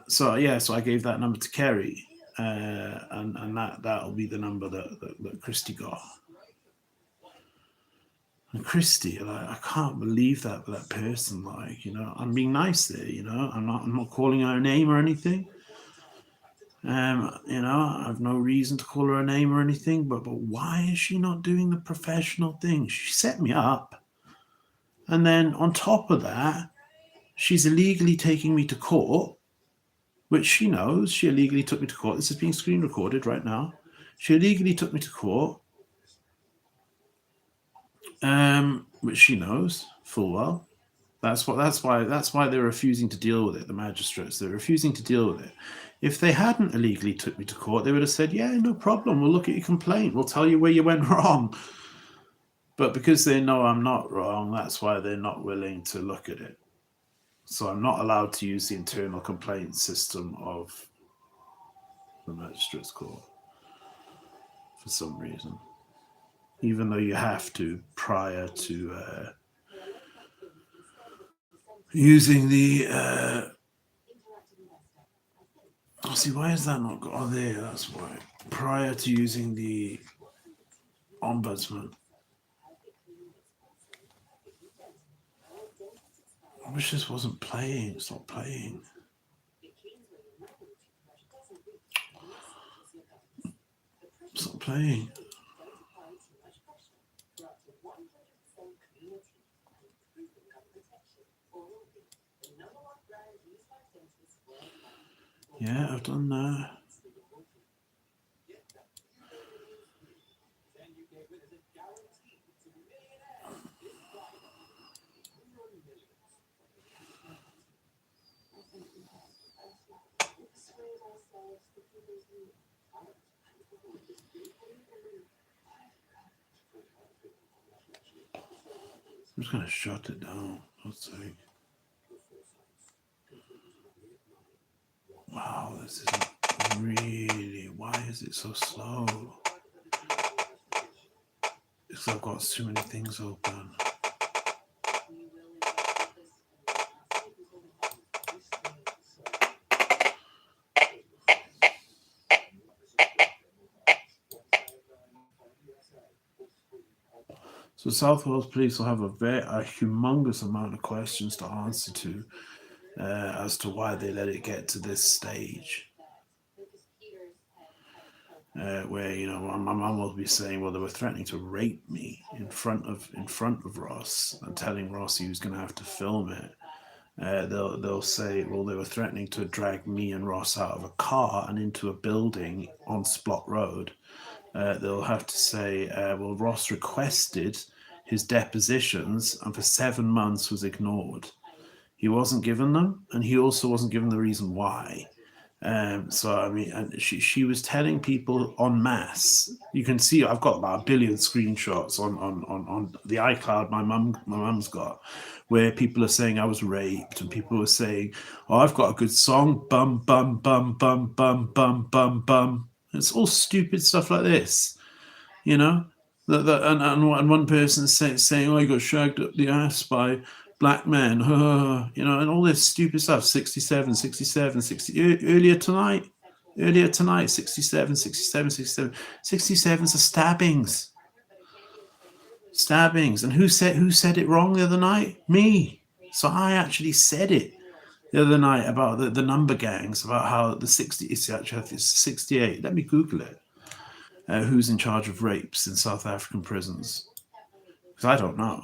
So I gave that number to Kerry. And that'll be the number that Christy got. And Christy, like, I can't believe that person. Like, you know, I'm being nice there. You know, I'm not calling her a name or anything. You know, I have no reason to call her a name or anything. But why is she not doing the professional thing? She set me up, and then on top of that, she's illegally taking me to court. Which she knows. She illegally took me to court. This is being screen recorded right now. She illegally took me to court, which she knows full well. That's why they're refusing to deal with it. The magistrates, they're refusing to deal with it. If they hadn't illegally took me to court, they would have said, "Yeah, no problem. We'll look at your complaint. We'll tell you where you went wrong." But because they know I'm not wrong, that's why they're not willing to look at it. So I'm not allowed to use the internal complaint system of the magistrates' court for some reason, even though you have to prior to using the. See, why is that not got? Oh, there. That's why. prior to using the ombudsman. I wish this wasn't playing. It's not playing. It's not playing. Yeah, I've done that. I'm just going to shut it down. Let's see. Wow, this isn't really. Why is it so slow? Because I've got too many things open. So South Wales Police will have a humongous amount of questions to answer to as to why they let it get to this stage. Where my mum will be saying, well, they were threatening to rape me in front of Ross and telling Ross he was going to have to film it. They'll say, well, they were threatening to drag me and Ross out of a car and into a building on Splot Road. They'll have to say, well, Ross requested his depositions and for 7 months was ignored. He wasn't given them, and he also wasn't given the reason why. So I mean, and she was telling people en masse. You can see I've got about 1 billion screenshots on the iCloud my mum's got, where people are saying I was raped, and people are saying, "Oh, I've got a good song, bum bum bum bum bum bum bum bum." It's all stupid stuff like this, you know. And one person saying, "Oh, you got shagged up the ass by black men," and all this stupid stuff. 67, 67, 60. Earlier tonight, 67, 67, 67. 67's are stabbings. Stabbings. And who said it wrong the other night? Me. So I actually said it the other night about the number gangs, about how the 60, it's actually, I think it's 68. Let me Google it. Who's in charge of rapes in South African prisons? Because I don't know.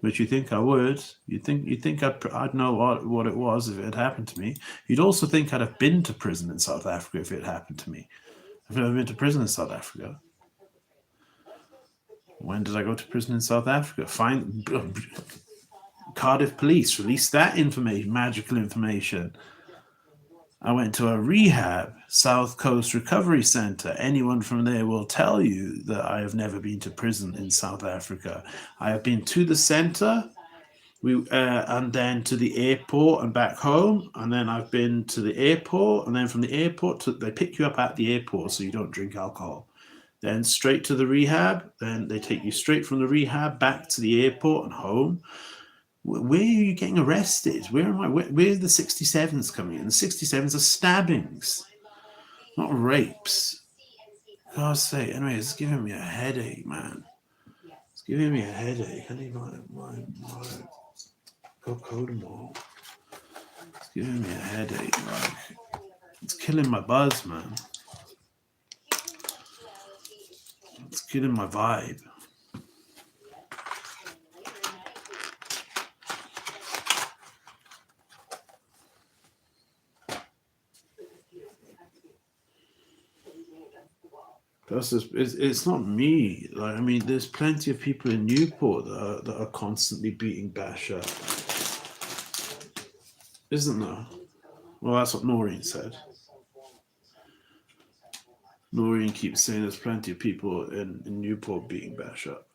But you think I would? You'd think I'd know what it was if it had happened to me. You'd also think I'd have been to prison in South Africa if it happened to me. I've never been to prison in South Africa. When did I go to prison in South Africa? Cardiff Police released that information, magical information. I went to a rehab, South Coast Recovery Centre. Anyone from there will tell you that I have never been to prison in South Africa. I have been to the centre, and then to the airport and back home, and then I've been to the airport, and then from the airport they pick you up at the airport so you don't drink alcohol. Then straight to the rehab, then they take you straight from the rehab back to the airport and home. Where are you getting arrested? Where am I? Where are the 67s coming in? The 67s are stabbings, not rapes. God's sake. Anyway, it's giving me a headache, man. It's giving me a headache. I need my Cocodamol. It's giving me a headache. It's killing my buzz, man. It's killing my vibe. It's not me. Like, I mean, there's plenty of people in Newport that are constantly beating Bash up. Isn't there? Well, that's what Noreen said. Noreen keeps saying there's plenty of people in Newport beating Bash up.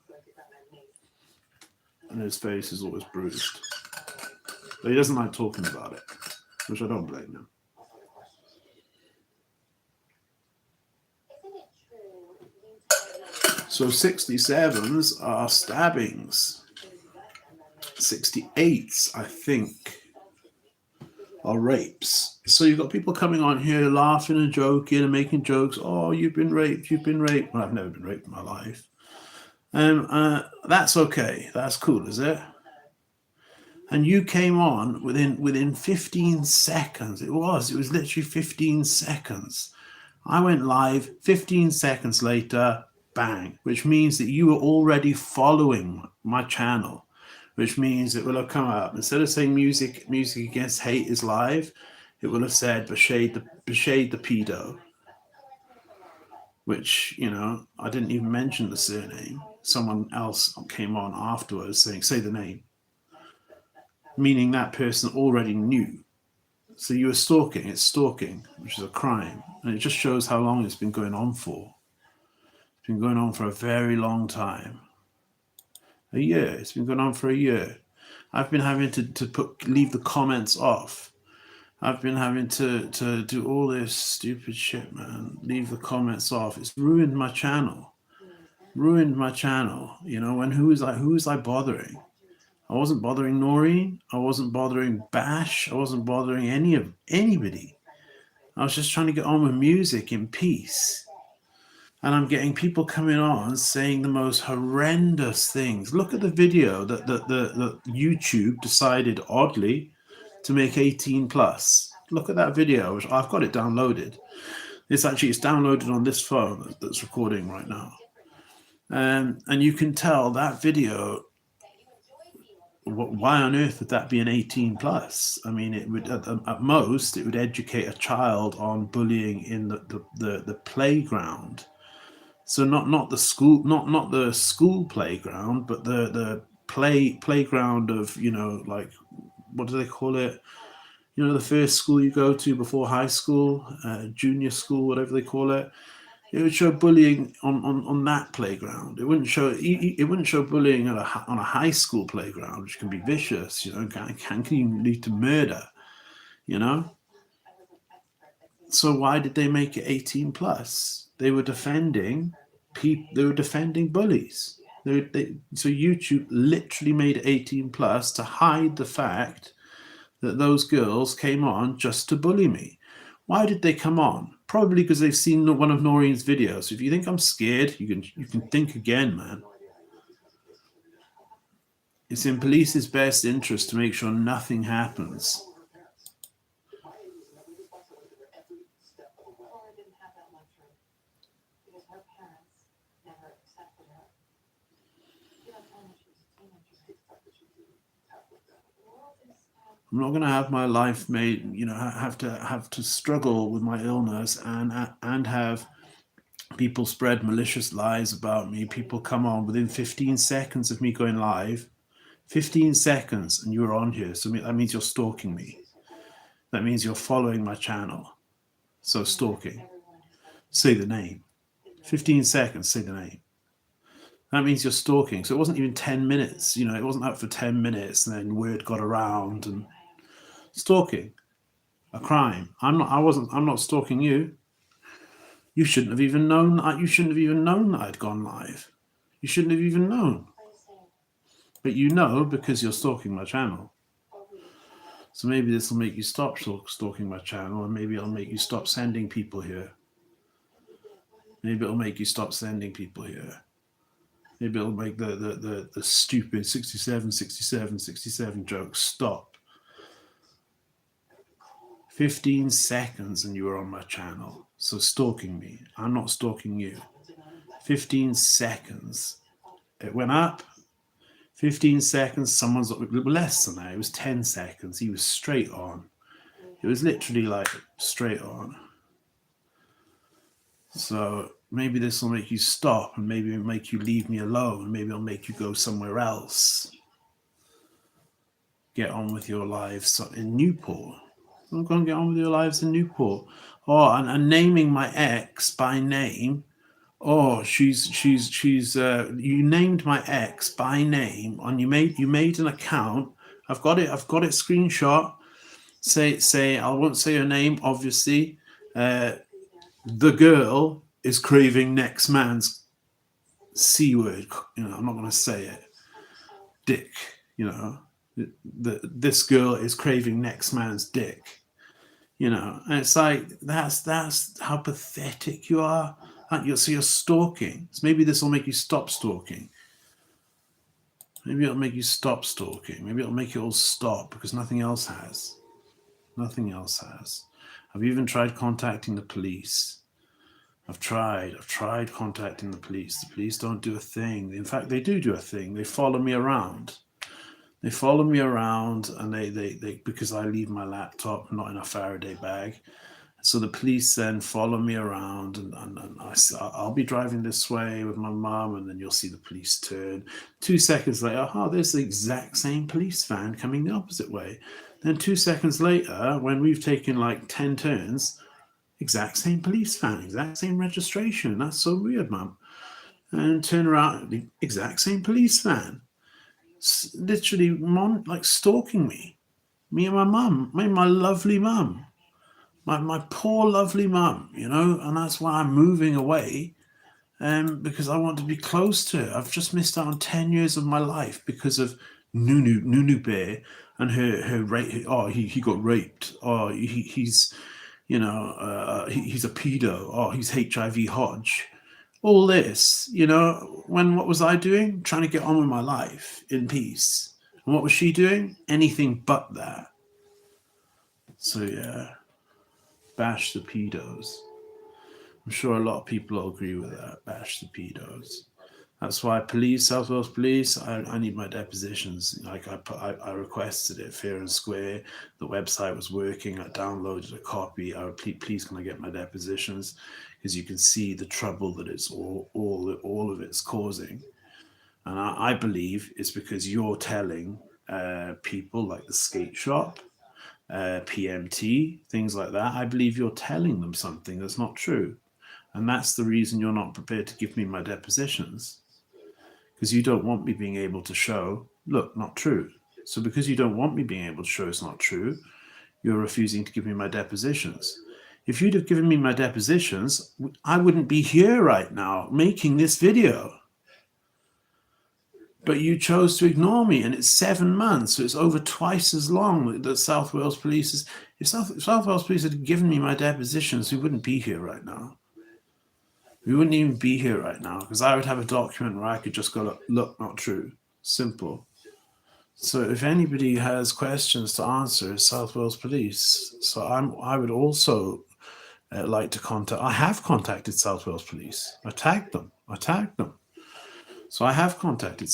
And his face is always bruised. But he doesn't like talking about it, which I don't blame him. So 67s are stabbings. 68s, I think, are rapes. So you've got people coming on here laughing and joking and making jokes. Oh, you've been raped. You've been raped. Well, I've never been raped in my life. That's okay. That's cool, is it? And you came on within 15 seconds. It was literally 15 seconds. I went live 15 seconds later, bang, which means that you were already following my channel, which means it will have come up. Instead of saying music against hate is live, it will have said Bashaid the pedo, which, you know, I didn't even mention the surname. Someone else came on afterwards saying, say the name, meaning that person already knew. So you were stalking. It's stalking, which is a crime. And it just shows how long it's been going on for. It's been going on for a very long time. A year. It's been going on for a year. I've been having to leave the comments off. I've been having to do all this stupid shit, man. Leave the comments off. It's ruined my channel. Ruined my channel. You know, and who was I bothering? I wasn't bothering Noreen. I wasn't bothering Bash. I wasn't bothering anybody. I was just trying to get on with music in peace. And I'm getting people coming on saying the most horrendous things. Look at the video that YouTube decided, oddly, to make 18 plus. Look at that video, which I've got it downloaded. It's downloaded on this phone that's recording right now. And you can tell that video, why on earth would that be an 18 plus? I mean, it would at most it would educate a child on bullying in the playground. So not the school, not the school playground, but the playground of, you know, like, what do they call it? You know, the first school you go to before high school, junior school, whatever they call it. It would show bullying on that playground. It wouldn't show bullying on a high school playground, which can be vicious. You know, can even lead to murder. You know. So why did they make it 18 plus? They were defending people. They were defending bullies. So YouTube literally made it 18 plus to hide the fact that those girls came on just to bully me. Why did they come on? Probably because they've seen one of Noreen's videos. So if you think I'm scared, you can think again, man. It's in police's best interest to make sure nothing happens. I'm not going to have my life made, you know, have to struggle with my illness and have people spread malicious lies about me. People come on within 15 seconds of me going live, 15 seconds, and you're on here. So that means you're stalking me. That means you're following my channel. So stalking. Say the name. 15 seconds, say the name. That means you're stalking. So it wasn't even 10 minutes. You know, it wasn't out for 10 minutes and then word got around. And stalking, a crime. I'm not stalking you. You shouldn't have even known that. You shouldn't have even known that I'd gone live. You shouldn't have even known. But you know because you're stalking my channel. So maybe this will make you stop stalking my channel, and maybe it'll make you stop sending people here. Maybe it'll make you stop sending people here. Maybe it'll make the stupid 67 jokes stop. 15 seconds and you were on my channel. So stalking me. I'm not stalking you. 15 seconds. It went up. 15 seconds. Someone's less than that. It was 10 seconds. He was straight on. It was literally like straight on. So maybe this will make you stop, and maybe it'll make you leave me alone. Maybe it'll make you go somewhere else. Get on with your lives in Newport. I'm going to get on with your lives in Newport. Oh, and naming my ex by name. Oh, you named my ex by name, and you made an account. I've got it screenshot. Say I won't say her name, obviously. The girl is craving next man's C word. You know, I'm not going to say it. Dick. You know, this girl is craving next man's dick. You know, and it's like that's how pathetic you are. So you're stalking. So maybe this will make you stop stalking. Maybe it'll make you stop stalking. Maybe it'll make it all stop because nothing else has. Nothing else has. I've even tried contacting the police. I've tried contacting the police. The police don't do a thing. In fact, they do a thing. They follow me around. They follow me around, and they because I leave my laptop not in a Faraday bag. So the police then follow me around, and I'll be driving this way with my mum, and then you'll see the police turn. 2 seconds later, oh, there's the exact same police van coming the opposite way. Then 2 seconds later, when we've taken like 10 turns, exact same police van, exact same registration. That's so weird, mum. And turn around, the exact same police van. Literally, like stalking me. Me and my mum, my lovely mum. My poor lovely mum, you know, and that's why I'm moving away, because I want to be close to her. I've just missed out on 10 years of my life because of Nunu Bear and her rape. Oh, he got raped. Oh, he's, you know, he's a pedo. Oh, he's HIV Hodge. All this, you know, when what was I doing? Trying to get on with my life in peace. And what was she doing? Anything but that. So yeah, bash the pedos. I'm sure a lot of people will agree with that. Bash the pedos. That's why police, South Wales Police, I need my depositions. Like I requested it fair and square. The website was working. I downloaded a copy. I would please can I get my depositions, because you can see the trouble that it's all of it's causing. And I believe it's because you're telling people like the skate shop, PMT, things like that. I believe you're telling them something that's not true. And that's the reason you're not prepared to give me my depositions, because you don't want me being able to show, look, not true. So because you don't want me being able to show it's not true, you're refusing to give me my depositions. If you'd have given me my depositions, I wouldn't be here right now making this video. But you chose to ignore me, and it's 7 months, so it's over twice as long that South Wales Police is. If South Wales Police had given me my depositions, we wouldn't be here right now. We wouldn't even be here right now, because I would have a document where I could just go, look, not true. Simple. So if anybody has questions to answer, it's South Wales Police. So I would also like to contact. I have contacted South Wales Police. I tagged them. So I have contacted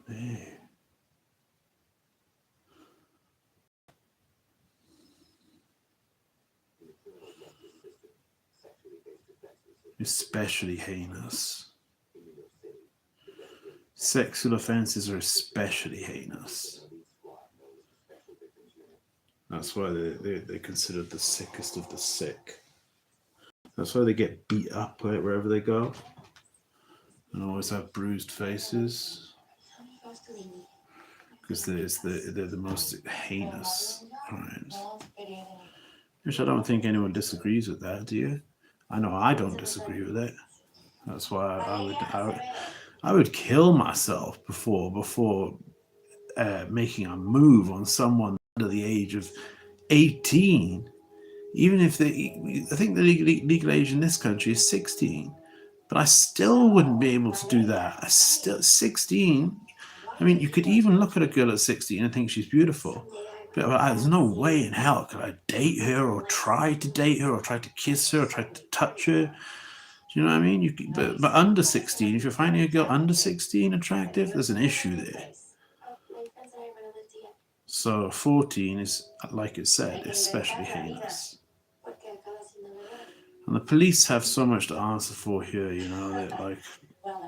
Hey. Especially heinous. Sexual offences are especially heinous. That's why they're considered the sickest of the sick. That's why they get beat up wherever they go and always have bruised faces. Because they're the most heinous crimes. Which I don't think anyone disagrees with that, do you? I know I don't disagree with it. That's why I would kill myself before making a move on someone under the age of 18. Even if I think the legal age in this country is 16, but I still wouldn't be able to do that. 16. I mean, you could even look at a girl at 16 and think she's beautiful, but there's no way in hell could I date her or try to date her or try to kiss her or try to touch her. Do you know what I mean? But under 16, if you're finding a girl under 16 attractive, there's an issue there. So 14 is, like it said, especially heinous. And the police have so much to answer for here, you know, that like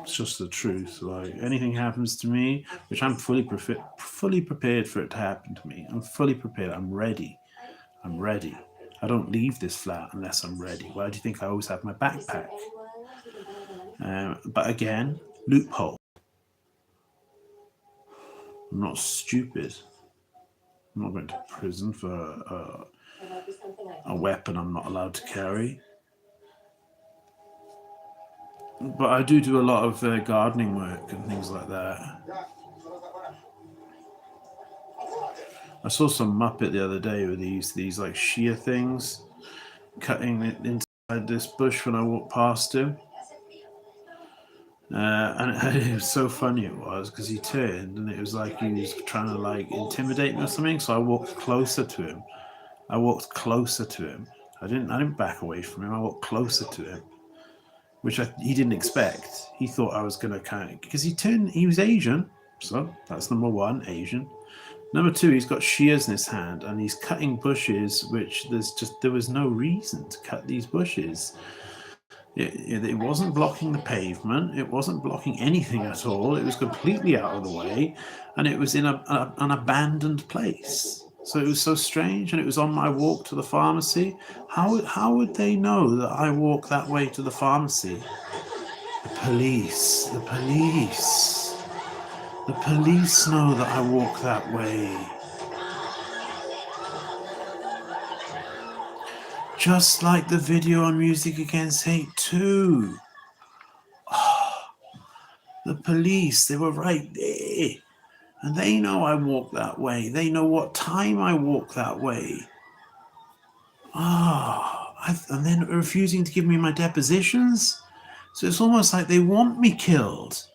it's just the truth. Like anything happens to me, which I'm fully prepared for it to happen to me. I'm fully prepared. I'm ready. I'm ready. I don't leave this flat unless I'm ready. Why do you think I always have my backpack? But again, loophole. I'm not stupid. I'm not going to prison for a weapon I'm not allowed to carry. But I do a lot of gardening work and things like that. I saw some Muppet the other day with these like shear things cutting it inside this bush when I walked past him. And it was so funny it was because he turned and it was like he was trying to like intimidate me or something. So I walked closer to him. I didn't back away from him. I walked closer to him, which he didn't expect. He thought I was going to kind of, because he was Asian. So that's number one, Asian. Number two, he's got shears in his hand and he's cutting bushes, which there was no reason to cut these bushes. It wasn't blocking the pavement. It wasn't blocking anything at all. It was completely out of the way, and it was in an abandoned place. So it was so strange, and it was on my walk to the pharmacy. How would they know that I walk that way to the pharmacy? The police know that I walk that way. Just like the video on Music Against Hate 2. Oh, the police, they were right there. And they know I walk that way. They know what time I walk that way. And then refusing to give me my depositions. So it's almost like they want me killed.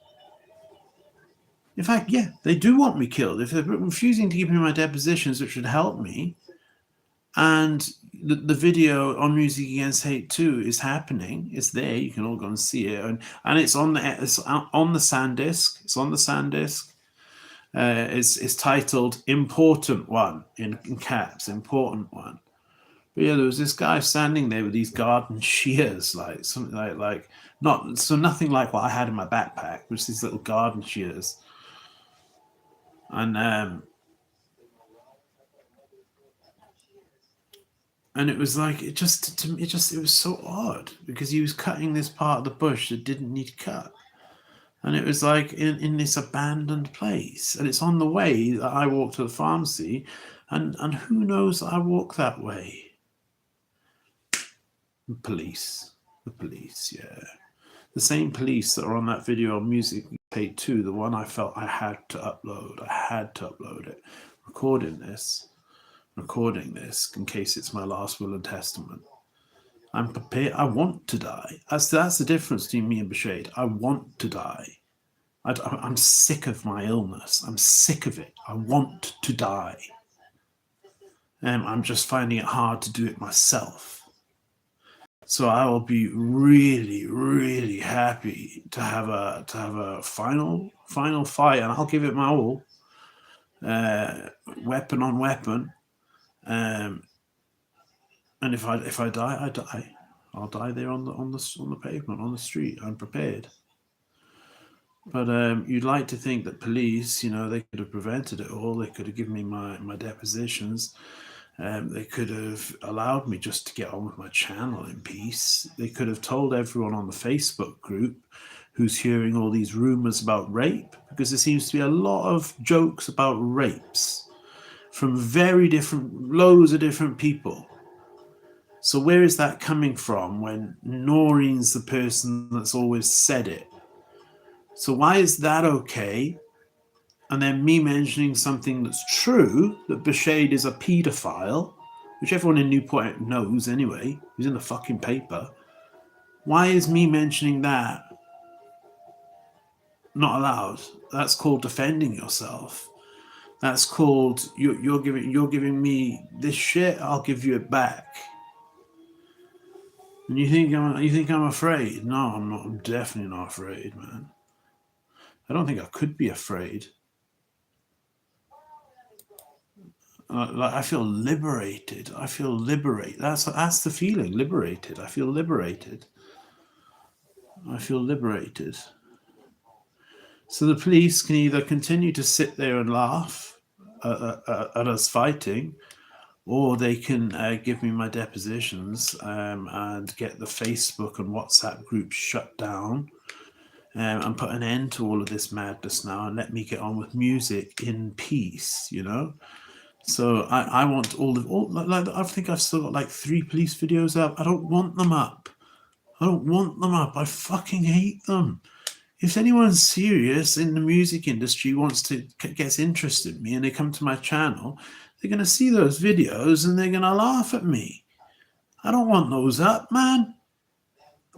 In fact, yeah, they do want me killed. If they're refusing to give me my depositions, which would help me, and the video on Music Against Hate 2 is happening. It's there. You can all go and see it, and it's on the SanDisk. It's on the SanDisk. It's titled "Important One" in caps. Important one. But yeah, there was this guy standing there with these garden shears, like something like nothing like what I had in my backpack, which these little garden shears, and it was like it was so odd because he was cutting this part of the bush that didn't need cut. And it was like in this abandoned place. And it's on the way that I walk to the pharmacy. And who knows that I walk that way? The police, yeah. The same police that are on that video on Music Hate 2, the one I felt I had to upload. I had to upload it. Recording this in case it's my last will and testament. I'm prepared. I want to die. That's the difference between me and Bashaid. I want to die. I'm sick of my illness. I'm sick of it. I want to die. I'm just finding it hard to do it myself. So I will be really, really happy to have a final fight, and I'll give it my all, weapon on weapon. And if I die, I die. I'll die there on the pavement, on the street. I'm prepared. But you'd like to think that police, they could have prevented it all. They could have given me my depositions. They could have allowed me just to get on with my channel in peace. They could have told everyone on the Facebook group who's hearing all these rumors about rape, because there seems to be a lot of jokes about rapes from loads of different people. So where is that coming from when Noreen's the person that's always said it? So why is that okay? And then me mentioning something that's true, that Bashaid is a pedophile, which everyone in Newport knows anyway, he's in the fucking paper. Why is me mentioning that not allowed? That's called defending yourself. That's called you're giving me this shit, I'll give you it back. And you think I'm afraid? No, I'm not. I'm definitely not afraid, man. I don't think I could be afraid. Like I feel liberated. I feel liberated. That's the feeling. Liberated. I feel liberated. I feel liberated. So the police can either continue to sit there and laugh at us fighting, or they can give me my depositions and get the Facebook and WhatsApp groups shut down, and put an end to all of this madness now, and let me get on with music in peace. So I want I think I've still got like 3 police videos up. I don't want them up. I fucking hate them. If anyone's serious in the music industry gets interested in me and they come to my channel, they're going to see those videos and they're going to laugh at me. I don't want those up, man.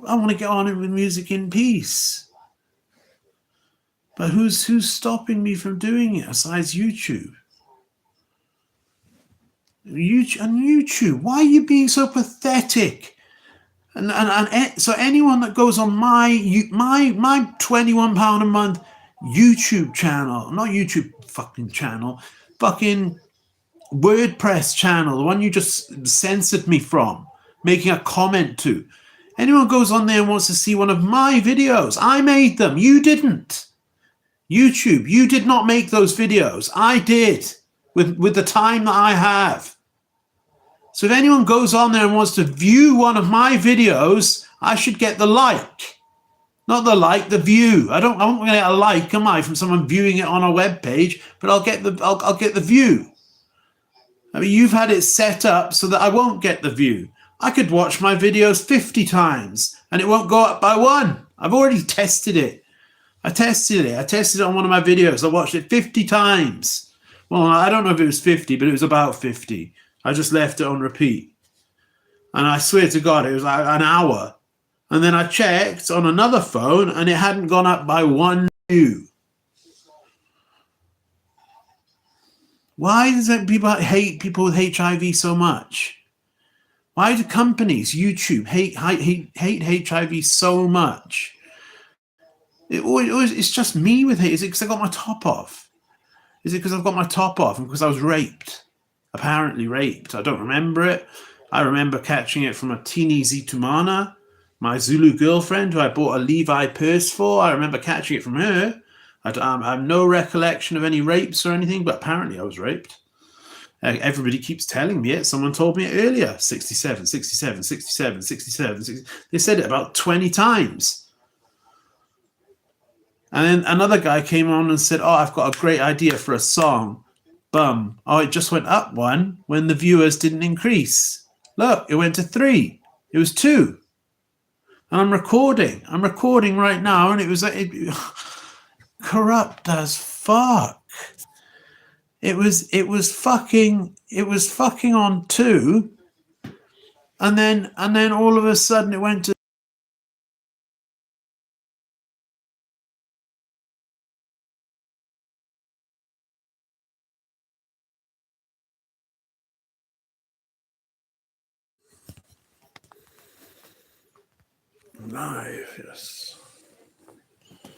I want to get on it with music in peace. But who's stopping me from doing it besides YouTube? YouTube, why are you being so pathetic? And so anyone that goes on my £21 a month YouTube channel, not YouTube fucking channel, fucking WordPress channel, the one you just censored me from making a comment to. Anyone goes on there and wants to see one of my videos, I made them. You didn't. YouTube, you did not make those videos. I did with the time that I have. So if anyone goes on there and wants to view one of my videos, I should get the like. Not the like, the view. I'm not going to get a like, am I, from someone viewing it on a web page, but I'll get the view. I mean, you've had it set up so that I won't get the view. I could watch my videos 50 times and it won't go up by 1. I've already tested it. I tested it on one of my videos. I watched it 50 times. Well, I don't know if it was 50, but it was about 50. I just left it on repeat. And I swear to God, it was like an hour. And then I checked on another phone and it hadn't gone up by 1 view. Why does people hate people with HIV so much? Why do companies, YouTube, hate HIV so much? It's just me with hate. Is it because I got my top off? Is it because I've got my top off and because I was raped? Apparently raped. I don't remember it. I remember catching it from a teeny Zitumana, my Zulu girlfriend who I bought a Levi purse for. I remember catching it from her. I have no recollection of any rapes or anything, but apparently I was raped. Everybody keeps telling me it. Someone told me it earlier. 67, 67, 67, 67, 60. They said it about 20 times. And then another guy came on and said, oh, I've got a great idea for a song. Bum. Oh, it just went up 1 when the viewers didn't increase. Look, it went to 3. It was 2. And I'm recording. I'm recording right now, and it was corrupt as fuck. It was fucking on 2. And then all of a sudden it went to live, yes. Do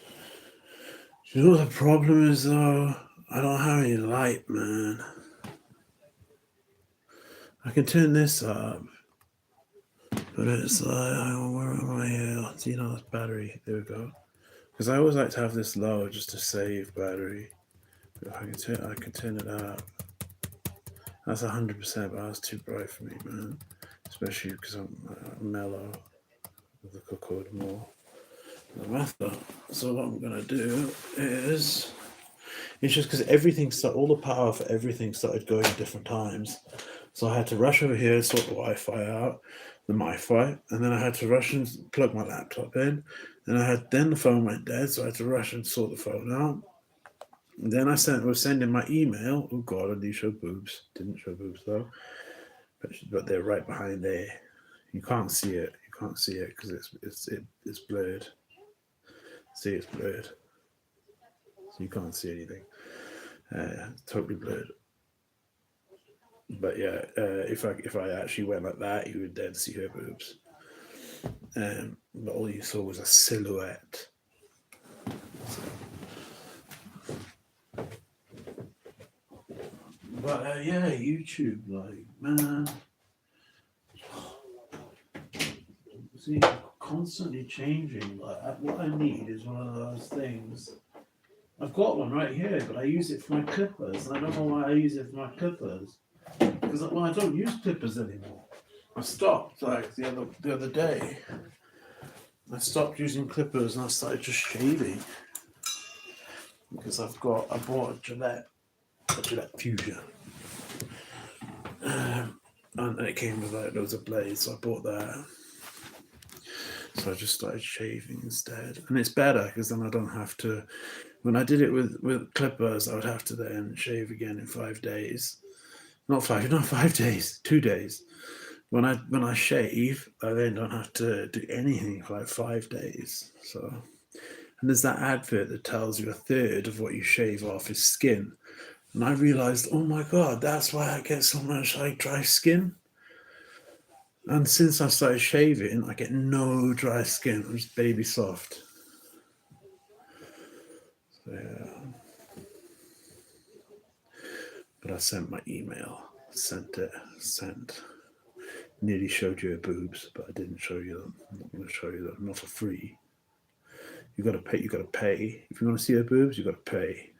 you know what the problem is though? I don't have any light, man. I can turn this up, but it's like, where am I here? Do you know, this battery? There we go. Because I always like to have this low just to save battery. If I can turn it up. That's 100%, but that's too bright for me, man. Especially because I'm mellow with the cooker more. No matter. So what I'm gonna do is, it's just because all the power for everything started going at different times. So I had to rush over here and sort the Wi-Fi out, the MiFi, and then I had to rush and plug my laptop in. And then the phone went dead, so I had to rush and sort the phone out. And then I was sending my email. Oh God, I do show boobs. Didn't show boobs though, but they're right behind there. You can't see it. You can't see it because it's blurred. See, it's blurred, so you can't see anything. It's totally blurred. But yeah, if I actually went like that, you would then see her boobs. But all you saw was a silhouette. So. But yeah, YouTube, like, man. See, constantly changing. Like, what I need is one of those things. I've got one right here, but I use it for my clippers. And I don't know why I use it for my clippers. Because I don't use clippers anymore. I stopped like the other day. I stopped using clippers and I started just shaving. Because I bought a Gillette Fusion. And it came with like loads of blades, so I bought that. So I just started shaving instead. And it's better because then I don't have to. When I did it with clippers, I would have to then shave again in 5 days. Not 5 days, 2 days. When I shave, I then don't have to do anything for like 5 days. So, and there's that advert that tells you a third of what you shave off is skin. And I realized, oh my God, that's why I get so much like dry skin. And since I started shaving, I get no dry skin. I'm just baby soft. So, yeah. But I sent my email. Sent. Nearly showed you her boobs, but I didn't show you them. I'm not going to show you them. Not for free. You got to pay. You got to pay. If you want to see her boobs, you got to pay.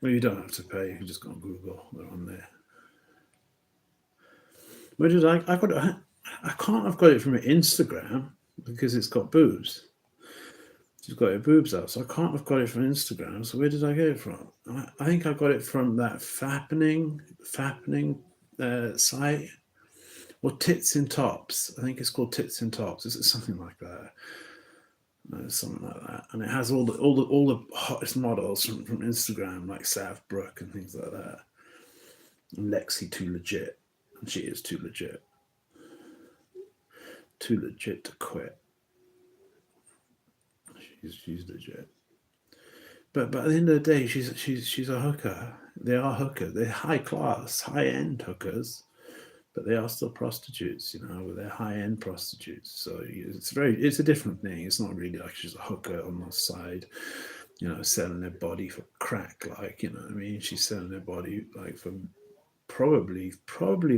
Well, you don't have to pay. You can just go on Google. They're on there. Where did I got it? I can't have got it from Instagram because it's got boobs. She's got her boobs out, so I can't have got it from Instagram. So where did I get it from? I think I got it from that fappening site, or Tits in Tops. I think it's called Tits in Tops. Is it something like that? No, something like that. And it has all the hottest models from Instagram, like Sav Brooke and things like that. And Lexi too legit, and she is too legit to quit. She's legit. But at the end of the day, she's a hooker. They are hookers. They're high class, high end hookers, but they are still prostitutes. You know, they're high end prostitutes. So it's a different thing. It's not really like she's a hooker on the side, you know, selling their body for crack. Like, you know what I mean? She's selling their body like for probably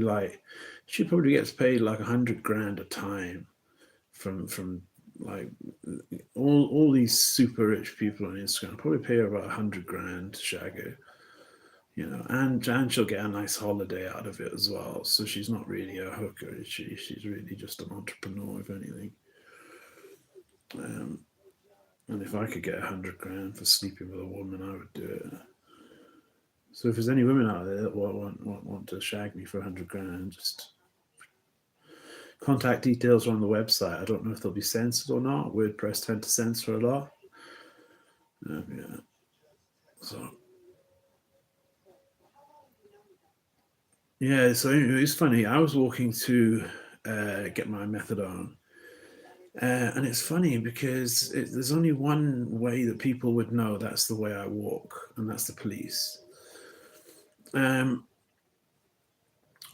like she probably gets paid like $100,000 a time from like all these super rich people on Instagram probably pay her about $100,000 to shag her, you know, and she'll get a nice holiday out of it as well. So she's not really a hooker, is she? She's really just an entrepreneur, if anything. And if I could get $100,000 for sleeping with a woman, I would do it. So if there's any women out there that want to shag me for $100,000, just contact details are on the website. I don't know if they'll be censored or not. WordPress tend to censor a lot. Yeah. So yeah. So anyway, it's funny. I was walking to get my methadone, and it's funny because there's only one way that people would know that's the way I walk, and that's the police. And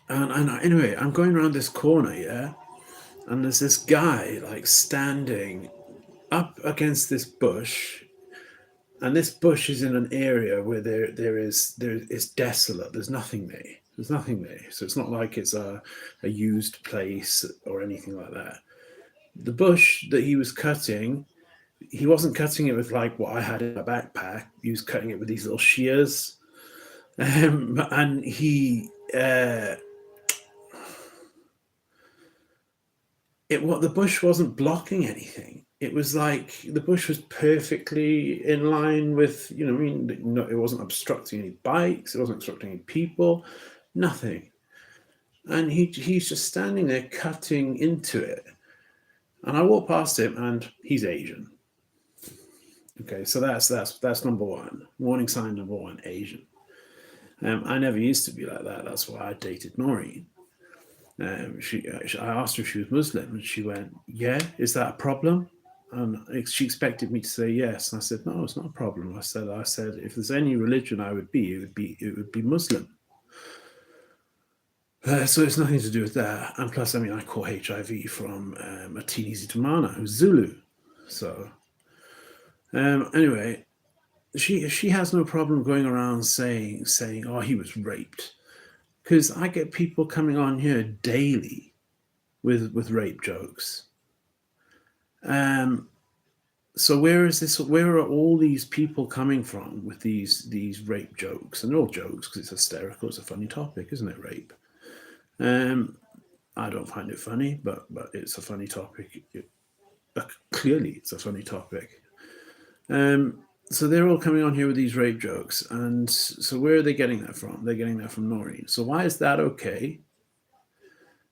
anyway, I'm going around this corner, yeah. and there's this guy like standing up against this bush, and this bush is in an area where there is desolate. There's nothing there. There's nothing there. So it's not like it's a used place or anything like that. The bush that he was cutting, he wasn't cutting it with like what I had in my backpack. He was cutting it with these little shears, and the bush wasn't blocking anything. It was like the bush was perfectly in line with, I mean, no, it wasn't obstructing any bikes, it wasn't obstructing any people, nothing. And he's just standing there cutting into it. And I walk past him, and he's Asian. Okay, so that's number one. Warning sign number one: Asian. I never used to be like that. That's why I dated Noreen. I asked her if she was Muslim, and she went, "Yeah, is that a problem?" And she expected me to say yes, and I said, "No, it's not a problem." I said, if there's any religion I would be, it would be Muslim. So it's nothing to do with that. And plus, I mean, I caught HIV from a Tinisi Tamana who's Zulu. So anyway, she has no problem going around saying, "Oh, he was raped," because I get people coming on here daily with rape jokes. So where are all these people coming from with these rape jokes? And they're all jokes because it's hysterical. It's a funny topic, isn't it? Rape. I don't find it funny, but it's a funny topic. Clearly, it's a funny topic. So they're all coming on here with these rape jokes, and so where are they getting that from? They're getting that from Noreen. So why is that okay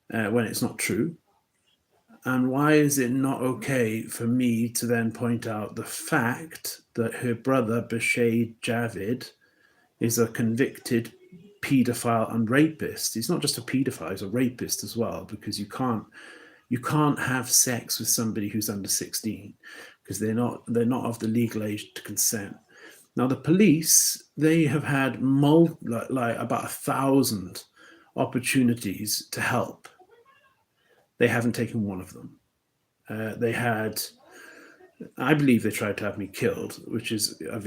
when it's not true? And why is it not okay for me to then point out the fact that her brother, Bashaid Javid, is a convicted pedophile and rapist? He's not just a pedophile, he's a rapist as well, because you can't have sex with somebody who's under 16 because they're not of the legal age to consent. Now, the police, they have had about 1,000 opportunities to help. They haven't taken one of them. I believe they tried to have me killed, which is the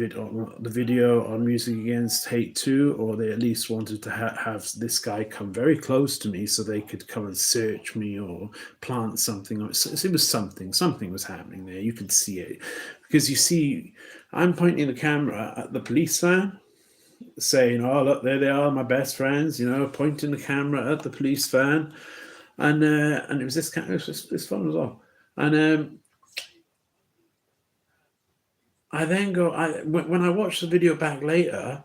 video on Music Against Hate 2, or they at least wanted to have this guy come very close to me so they could come and search me or plant something. It was something was happening there. You could see it. Because you see, I'm pointing the camera at the police van, saying, "Oh, look, there they are, my best friends," pointing the camera at the police van. And it was this fun as well. And I then when I watch the video back later,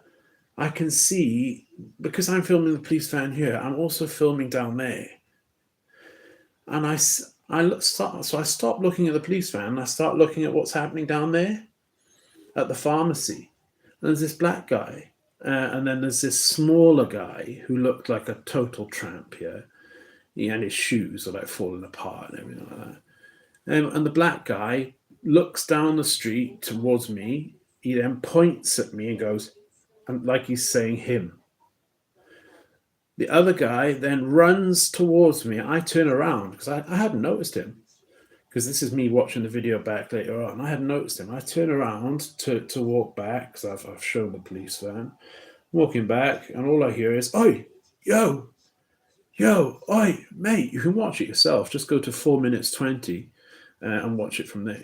I can see, because I'm filming the police van here, I'm also filming down there. And I stop looking at the police van, and I start looking at what's happening down there at the pharmacy. And there's this black guy, and then there's this smaller guy who looked like a total tramp here. And his shoes are like falling apart and everything like that. And the black guy looks down the street towards me. He then points at me and goes, like he's saying him. The other guy then runs towards me. I turn around because I hadn't noticed him, because this is me watching the video back later on. I hadn't noticed him. I turn around to walk back because I've shown the police van. Walking back, and all I hear is, "Oi, yo, oi, mate," you can watch it yourself. Just go to 4 minutes 20 and watch it from there.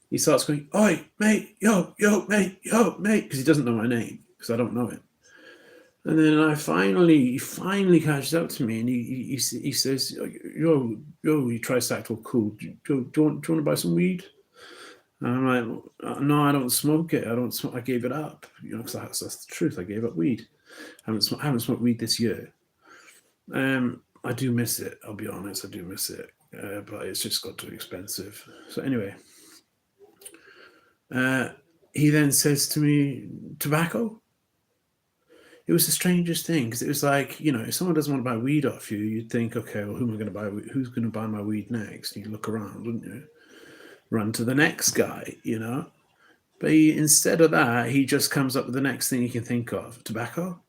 He starts going, "Oi, mate, yo, mate, because he doesn't know my name, because I don't know it. And then he finally catches up to me, and he says, yo, he tries to act all cool. Do you want to buy some weed? And I'm like, "No, I don't smoke it. I don't smoke. I gave it up, because that's the truth. I gave up weed. I haven't smoked weed this year. I do miss it. I'll be honest. I do miss it, but it's just got too expensive." So anyway, he then says to me, "Tobacco?" It was the strangest thing, because it was like, if someone doesn't want to buy weed off you, you'd think, okay, well, who am I going to buy? Who's going to buy my weed next? And you look around, wouldn't you? Run to the next guy, But instead of that, he just comes up with the next thing he can think of. Tobacco?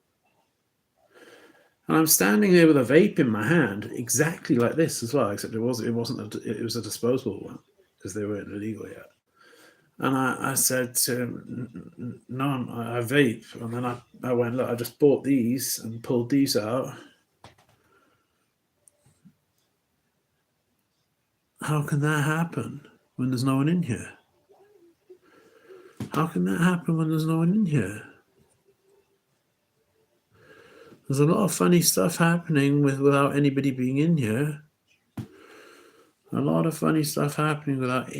And I'm standing there with a vape in my hand, exactly like this as well, except it was a disposable one because they weren't illegal yet. And I said to him, no, I vape. And then I went, look, I just bought these and pulled these out. How can that happen when there's no one in here? How can that happen when there's no one in here? There's a lot of funny stuff happening without anybody being in here. A lot of funny stuff happening without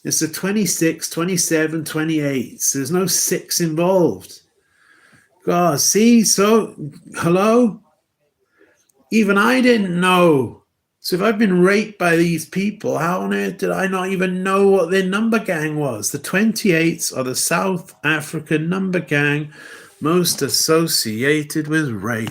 It's the 26, 27, 28. So there's no 6 involved. God, see? So, hello? Even I didn't know. So if I've been raped by these people, how on earth did I not even know what their number gang was? The 28s are the South African number gang most associated with rape.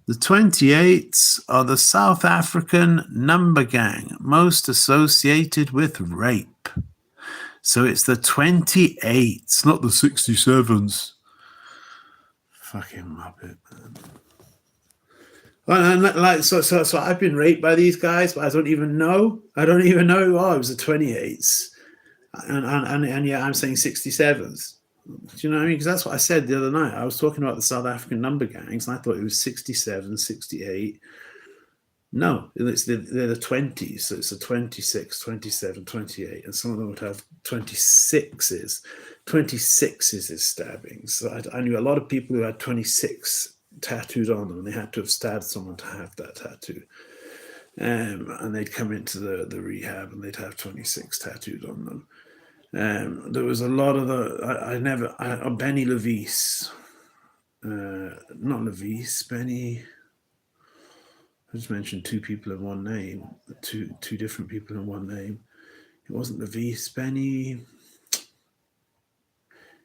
The 28s are the South African number gang most associated with rape. So it's the 28s, not the 67s. Fucking muppet, man. And like so I've been raped by these guys, but I don't even know. It was the 28s, and yeah, I'm saying 67s. Do you know what I mean? Because that's what I said the other night. I was talking about the South African number gangs, and I thought it was 67, 68. No, they're the 20s. So it's a 26, 27, 28, and some of them would have 26s. 26s is stabbings. So I knew a lot of people who had 26 tattooed on them, and they had to have stabbed someone to have that tattoo. And they'd come into the rehab, and they'd have 26 tattooed on them. There was a lot of Benny Levis, not Levis, Benny. I just mentioned 2 people in one name, two different people in one name. It wasn't Levis, Benny.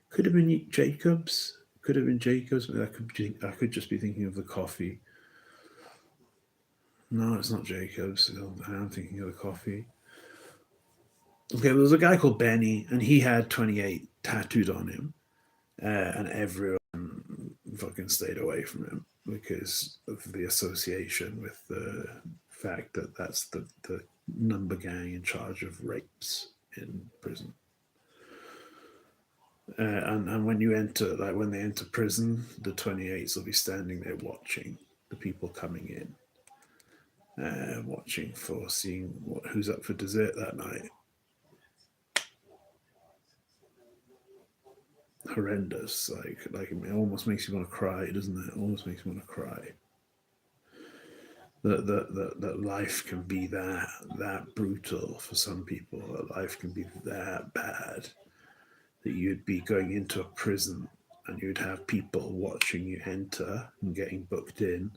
Could have been Jacobs. Could have been Jacobs. But I could just be thinking of the coffee. No, it's not Jacobs. I am thinking of the coffee. Okay, there was a guy called Benny, and he had 28 tattooed on him, and everyone fucking stayed away from him because of the association with the fact that that's the number gang in charge of rapes in prison. And when you enter, like when they enter prison, the 28s will be standing there watching the people coming in, watching for seeing who's up for dessert that night. Horrendous. Like it almost makes you want to cry, doesn't it? It almost makes you want to cry. That life can be that brutal for some people. That life can be that bad that you'd be going into a prison and you'd have people watching you enter and getting booked in,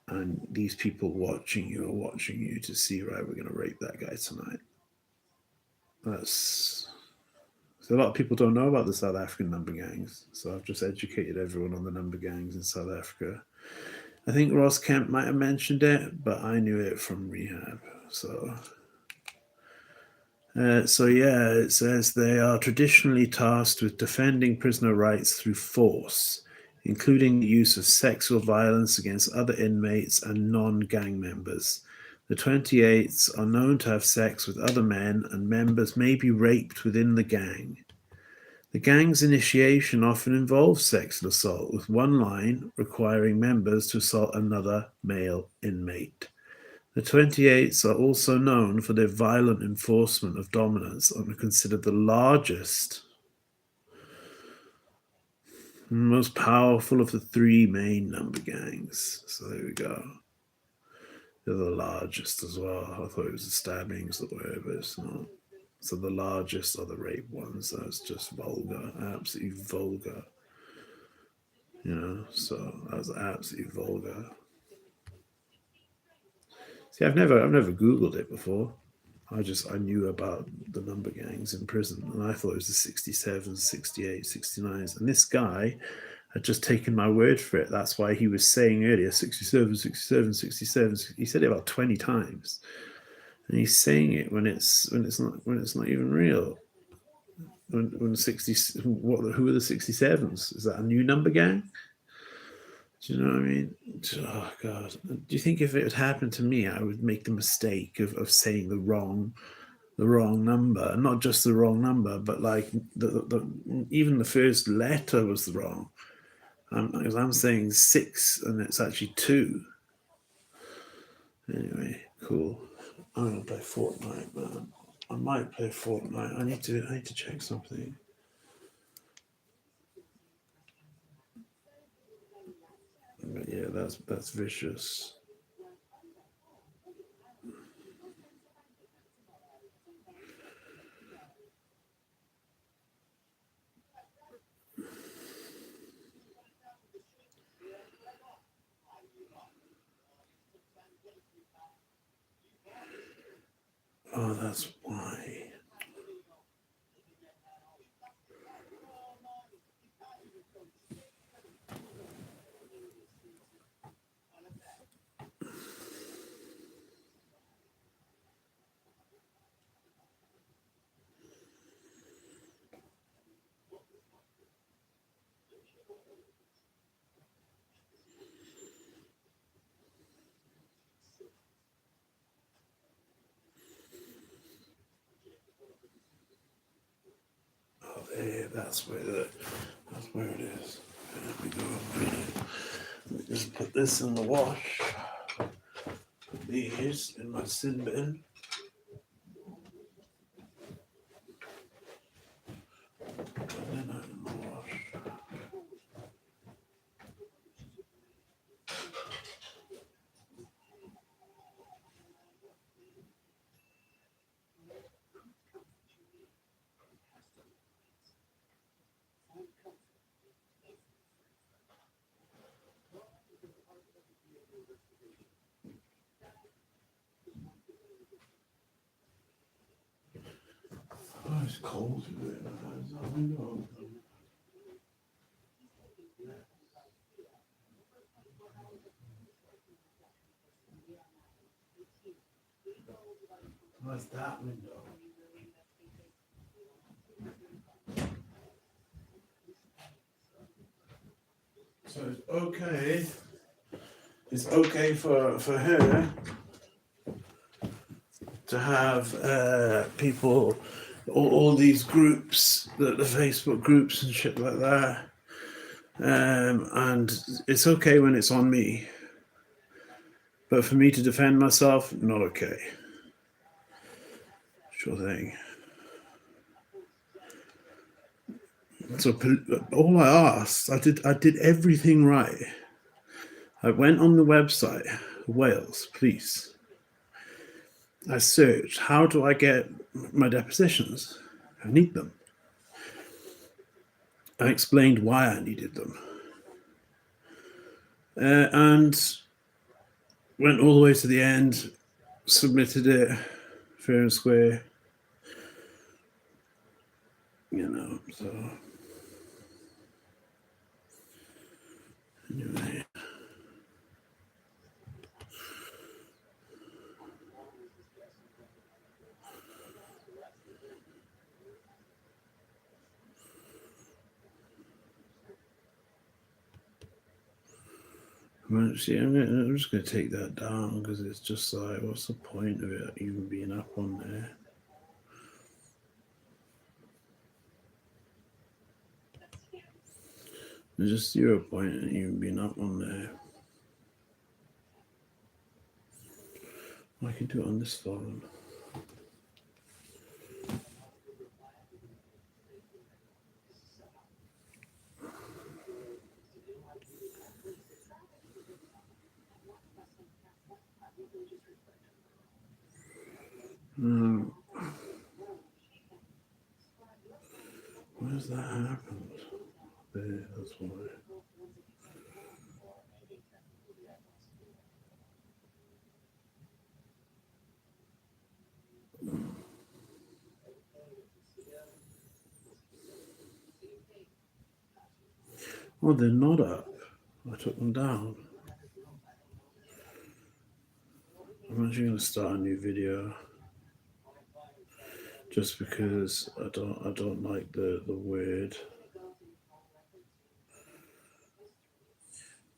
and these people watching you to see, right, we're going to rape that guy tonight. So a lot of people don't know about the South African number gangs. So I've just educated everyone on the number gangs in South Africa. I think Ross Kemp might have mentioned it, but I knew it from rehab. So yeah, it says they are traditionally tasked with defending prisoner rights through force, including the use of sexual violence against other inmates and non-gang members. The 28s are known to have sex with other men, and members may be raped within the gang. The gang's initiation often involves sexual assault, with one line requiring members to assault another male inmate. The 28s are also known for their violent enforcement of dominance and are considered the largest and most powerful of the 3 main number gangs. So there we go. They're the largest as well. I thought it was the stabbings that were, but it's not. So the largest are the rape ones. That's just vulgar, absolutely vulgar. So that's absolutely vulgar. See, I've never Googled it before. I knew about the number gangs in prison, and I thought it was the 67s, 68s, 69s. And this guy had just taken my word for it. That's why he was saying earlier 67, 67, 67. He said it about 20 times. And he's saying it when it's not even real. When 60, who are the 67s? Is that a new number gang? Do you know what I mean? Oh God! Do you think if it had happened to me, I would make the mistake of saying the wrong number, and not just the wrong number, but like even the first letter was wrong. Because I'm saying 6 and it's actually 2. Anyway, cool. I'm gonna play Fortnite, man. I might play Fortnite. I need to check something. But yeah, that's vicious. that's why. Oh, there, that's where it is. There we go. Let me just put this in the wash. Put these in my sin bin. And then out in the wash. Oh, it's cold today. Is that window open? What's that window? So it's okay. It's okay for her to have people, all these groups, the Facebook groups and shit like that. And it's okay when it's on me. But for me to defend myself, not okay. Sure thing. So all I asked, I did everything right. I went on the website, Wales Police. I searched, how do I get my depositions? I need them. I explained why I needed them. And went all the way to the end, submitted it, fair and square. You know, so anyway. I'm just going to take that down because it's just like, what's the point of it even being up on there? There's just 0 point in even being up on there. I can do it on this phone. Where's that happened? There, that's why. Oh, they're not up. I took them down. I'm actually going to start a new video just because I don't like the word.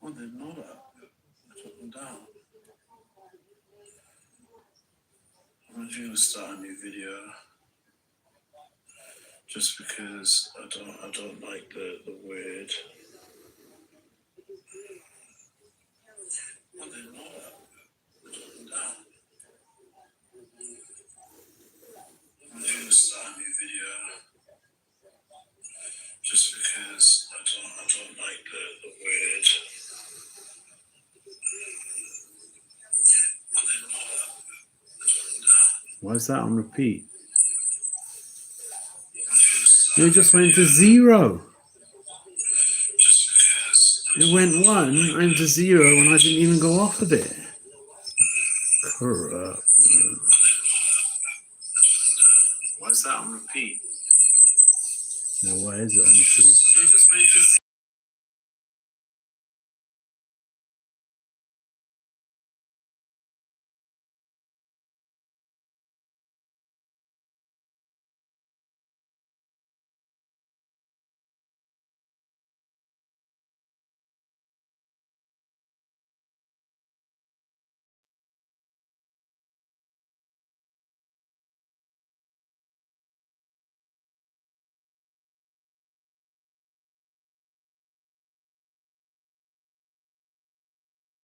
Oh, they're not up. I took them down. I'm actually going to start a new video just because I don't like the word. Oh, they're not up. I took them down. I'm going to start a new video just because I don't like the word. Oh, they're not up. I took them down. Why is that on repeat? It just went to 0. It went 1 and to 0 and I didn't even go off of it. Corrupt. P. No, why is it on the sheet? They just went to